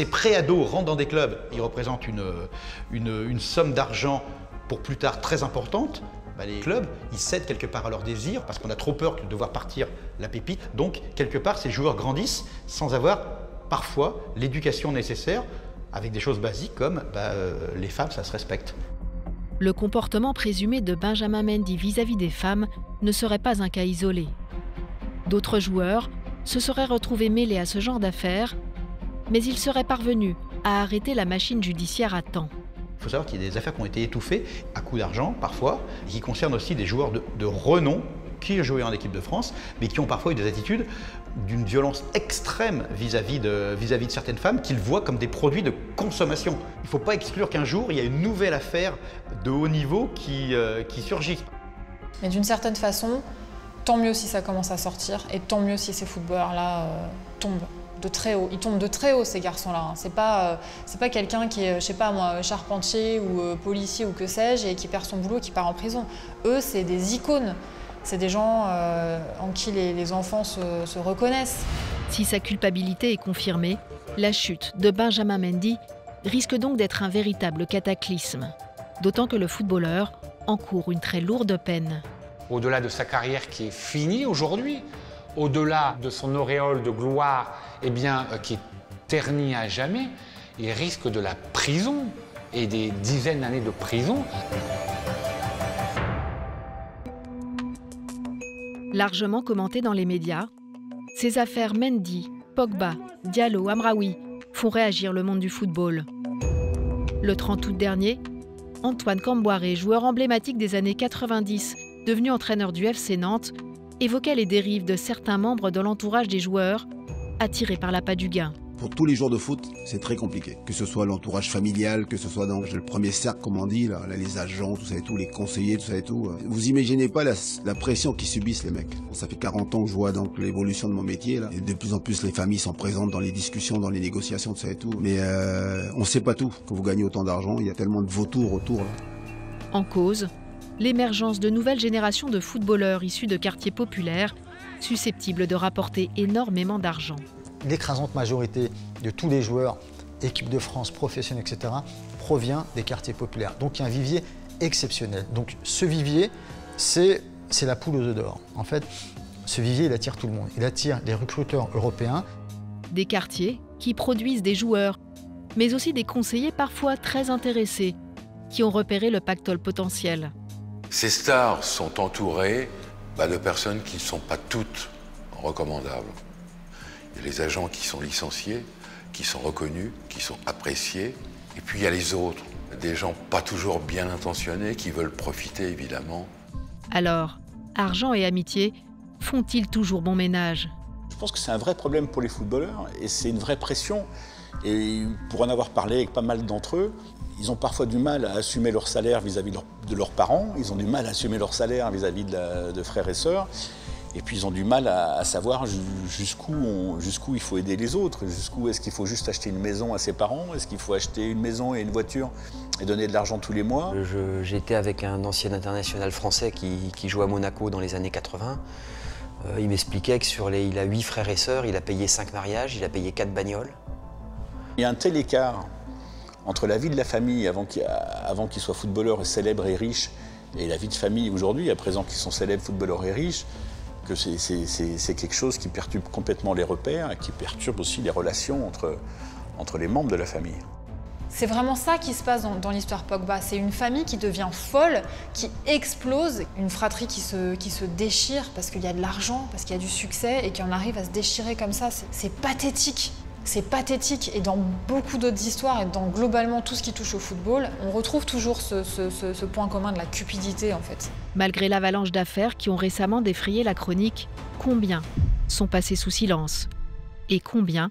pré-ados rentrent dans des clubs, ils représentent une somme d'argent pour plus tard très importante, les clubs, ils cèdent quelque part à leur désir parce qu'on a trop peur de voir partir la pépite. Donc, quelque part, ces joueurs grandissent sans avoir parfois l'éducation nécessaire avec des choses basiques comme les femmes, ça se respecte. Le comportement présumé de Benjamin Mendy vis-à-vis des femmes ne serait pas un cas isolé. D'autres joueurs se seraient retrouvés mêlés à ce genre d'affaires, mais ils seraient parvenus à arrêter la machine judiciaire à temps. Il faut savoir qu'il y a des affaires qui ont été étouffées à coups d'argent parfois, et qui concernent aussi des joueurs de renom qui ont joué en équipe de France, mais qui ont parfois eu des attitudes d'une violence extrême vis-à-vis de certaines femmes qu'ils voient comme des produits de consommation. Il ne faut pas exclure qu'un jour, il y a une nouvelle affaire de haut niveau qui surgit. Mais d'une certaine façon, tant mieux si ça commence à sortir, et tant mieux si ces footballeurs-là tombent de très haut. Ils tombent de très haut, ces garçons-là. C'est pas quelqu'un qui est, je sais pas moi, charpentier ou policier ou que sais-je, et qui perd son boulot, qui part en prison. Eux, c'est des icônes. C'est des gens en qui les enfants se reconnaissent. Si sa culpabilité est confirmée, la chute de Benjamin Mendy risque donc d'être un véritable cataclysme. D'autant que le footballeur encourt une très lourde peine. Au-delà de sa carrière qui est finie aujourd'hui, au-delà de son auréole de gloire qui est ternie à jamais, il risque de la prison et des dizaines d'années de prison. Largement commentées dans les médias, ces affaires Mendy, Pogba, Diallo, Amraoui font réagir le monde du football. Le 30 août dernier, Antoine Camboiré, joueur emblématique des années 90, devenu entraîneur du FC Nantes, évoquait les dérives de certains membres de l'entourage des joueurs, attirés par l'appât du gain. Pour tous les joueurs de foot, c'est très compliqué. Que ce soit l'entourage familial, que ce soit dans le premier cercle, comme on dit, là, les agents, tout ça et tout, les conseillers, tout ça et tout. Vous imaginez pas la pression qu'ils subissent, les mecs. Ça fait 40 ans que je vois donc l'évolution de mon métier, là. Et de plus en plus, les familles sont présentes dans les discussions, dans les négociations, tout ça et tout. Mais on sait pas tout. Quand vous gagnez autant d'argent, il y a tellement de vautours autour, là. En cause, l'émergence de nouvelles générations de footballeurs issus de quartiers populaires, susceptibles de rapporter énormément d'argent. L'écrasante majorité de tous les joueurs, équipe de France, professionnels, etc., provient des quartiers populaires. Donc il y a un vivier exceptionnel. Donc ce vivier, c'est la poule aux œufs d'or. En fait, ce vivier, il attire tout le monde. Il attire les recruteurs européens. Des quartiers qui produisent des joueurs, mais aussi des conseillers parfois très intéressés, qui ont repéré le pactole potentiel. Ces stars sont entourées de personnes qui ne sont pas toutes recommandables. Il y a les agents qui sont licenciés, qui sont reconnus, qui sont appréciés. Et puis il y a les autres, des gens pas toujours bien intentionnés qui veulent profiter évidemment. Alors, argent et amitié font-ils toujours bon ménage? Je pense que c'est un vrai problème pour les footballeurs et c'est une vraie pression. Et pour en avoir parlé avec pas mal d'entre eux, ils ont parfois du mal à assumer leur salaire vis-à-vis de leurs parents, ils ont du mal à assumer leur salaire vis-à-vis de frères et sœurs. Et puis ils ont du mal à savoir jusqu'où il faut aider les autres, jusqu'où est-ce qu'il faut juste acheter une maison à ses parents, est-ce qu'il faut acheter une maison et une voiture et donner de l'argent tous les mois. J'étais avec un ancien international français qui jouait à Monaco dans les années 80. Il m'expliquait que il a 8 frères et sœurs, il a payé 5 mariages, il a payé 4 bagnoles. Il y a un tel écart entre la vie de la famille avant qu'ils soient footballeurs célèbres et riches et la vie de famille aujourd'hui, à présent qu'ils sont célèbres, footballeurs et riches, que c'est quelque chose qui perturbe complètement les repères et qui perturbe aussi les relations entre les membres de la famille. C'est vraiment ça qui se passe dans l'histoire Pogba. C'est une famille qui devient folle, qui explose, une fratrie qui se déchire parce qu'il y a de l'argent, parce qu'il y a du succès et qui en arrive à se déchirer comme ça. C'est pathétique. C'est pathétique, et dans beaucoup d'autres histoires, et dans globalement tout ce qui touche au football, on retrouve toujours ce point commun de la cupidité en fait. Malgré l'avalanche d'affaires qui ont récemment défrayé la chronique, combien sont passés sous silence et combien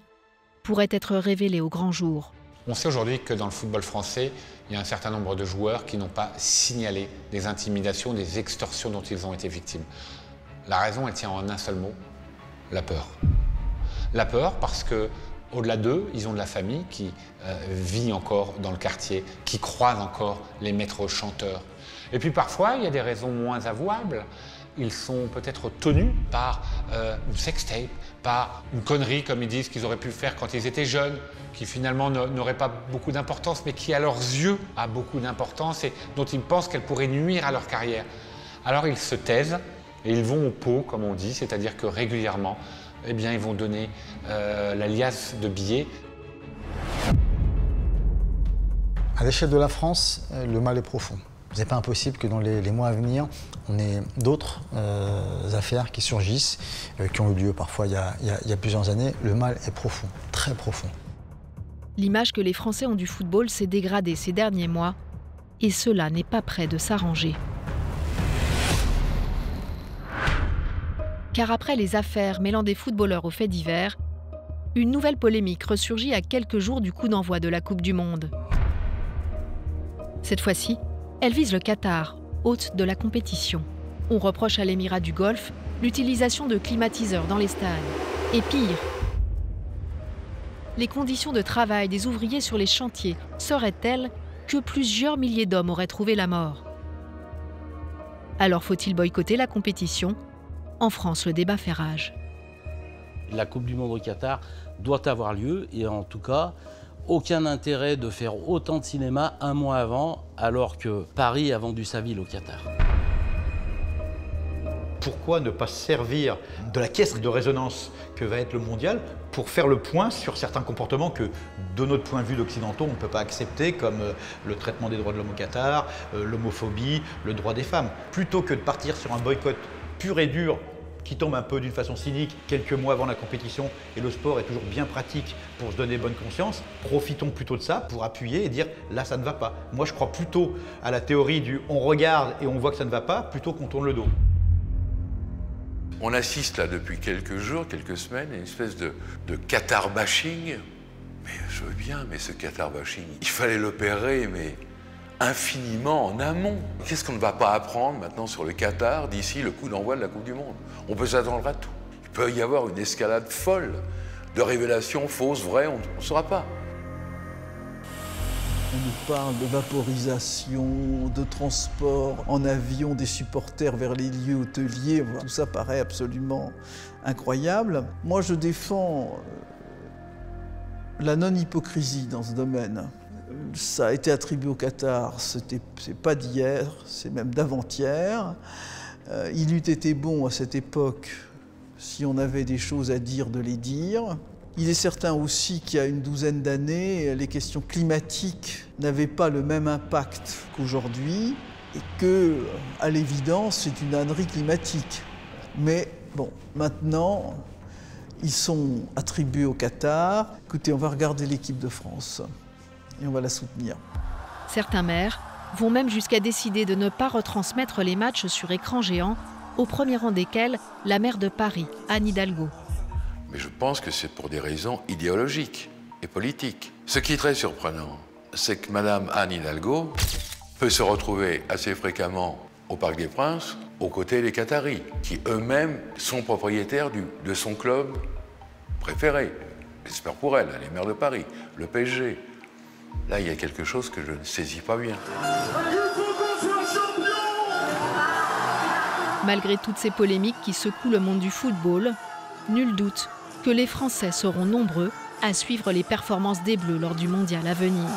pourraient être révélés au grand jour? On sait aujourd'hui que dans le football français, il y a un certain nombre de joueurs qui n'ont pas signalé des intimidations, des extorsions dont ils ont été victimes. La raison, elle tient en un seul mot, la peur. La peur parce que, au-delà d'eux, ils ont de la famille qui vit encore dans le quartier, qui croise encore les maîtres chanteurs. Et puis parfois, il y a des raisons moins avouables. Ils sont peut-être tenus par une sextape, par une connerie, comme ils disent, qu'ils auraient pu faire quand ils étaient jeunes, qui finalement n'aurait pas beaucoup d'importance, mais qui à leurs yeux a beaucoup d'importance et dont ils pensent qu'elle pourrait nuire à leur carrière. Alors ils se taisent et ils vont au pot, comme on dit, c'est-à-dire que régulièrement, eh bien, ils vont donner la liasse de billets. À l'échelle de la France, le mal est profond. Ce n'est pas impossible que dans les mois à venir, on ait d'autres affaires qui surgissent, qui ont eu lieu parfois il y a plusieurs années. Le mal est profond, très profond. L'image que les Français ont du football s'est dégradée ces derniers mois, et cela n'est pas près de s'arranger. Car après les affaires mêlant des footballeurs aux faits divers, une nouvelle polémique ressurgit à quelques jours du coup d'envoi de la Coupe du Monde. Cette fois-ci, elle vise le Qatar, hôte de la compétition. On reproche à l'Émirat du Golfe l'utilisation de climatiseurs dans les stades. Et pire, les conditions de travail des ouvriers sur les chantiers seraient telles que plusieurs milliers d'hommes auraient trouvé la mort. Alors faut-il boycotter la compétition ? En France, le débat fait rage. La Coupe du Monde au Qatar doit avoir lieu et en tout cas, aucun intérêt de faire autant de cinéma un mois avant, alors que Paris a vendu sa ville au Qatar. Pourquoi ne pas servir de la caisse de résonance que va être le mondial pour faire le point sur certains comportements que, de notre point de vue d'occidentaux, on ne peut pas accepter, comme le traitement des droits de l'homme au Qatar, l'homophobie, le droit des femmes. Plutôt que de partir sur un boycott pur et dur qui tombe un peu d'une façon cynique quelques mois avant la compétition, et le sport est toujours bien pratique pour se donner bonne conscience, profitons plutôt de ça pour appuyer et dire là ça ne va pas. Moi je crois plutôt à la théorie du on regarde et on voit que ça ne va pas plutôt qu'on tourne le dos. On assiste là depuis quelques jours, quelques semaines, à une espèce de Qatar bashing. Mais je veux bien, mais ce Qatar bashing, il fallait l'opérer, mais infiniment en amont. Qu'est-ce qu'on ne va pas apprendre maintenant sur le Qatar d'ici le coup d'envoi de la Coupe du Monde? On peut s'attendre à tout. Il peut y avoir une escalade folle de révélations fausses, vraies, on ne saura pas. On nous parle de vaporisation, de transport en avion des supporters vers les lieux hôteliers. Tout ça paraît absolument incroyable. Moi, je défends la non-hypocrisie dans ce domaine. Ça a été attribué au Qatar, c'est pas d'hier, c'est même d'avant-hier. Il eût été bon à cette époque, si on avait des choses à dire, de les dire. Il est certain aussi qu'il y a une douzaine d'années, les questions climatiques n'avaient pas le même impact qu'aujourd'hui et que, à l'évidence, c'est une ânerie climatique. Mais bon, maintenant, ils sont attribués au Qatar. Écoutez, on va regarder l'équipe de France et on va la soutenir. Certains maires vont même jusqu'à décider de ne pas retransmettre les matchs sur écran géant, au premier rang desquels la maire de Paris, Anne Hidalgo. Mais je pense que c'est pour des raisons idéologiques et politiques. Ce qui est très surprenant, c'est que Madame Anne Hidalgo peut se retrouver assez fréquemment au Parc des Princes, aux côtés des Qataris, qui eux-mêmes sont propriétaires de son club préféré. J'espère pour elle, les maires de Paris, le PSG. Là, il y a quelque chose que je ne saisis pas bien. Malgré toutes ces polémiques qui secouent le monde du football, nul doute que les Français seront nombreux à suivre les performances des Bleus lors du mondial à venir.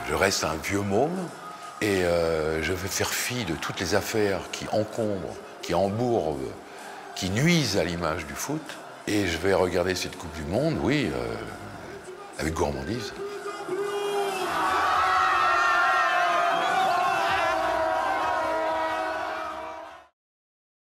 Je reste un vieux môme et je vais faire fi de toutes les affaires qui encombrent, qui embourbent, qui nuisent à l'image du foot. Et je vais regarder cette Coupe du Monde, oui, avec gourmandise.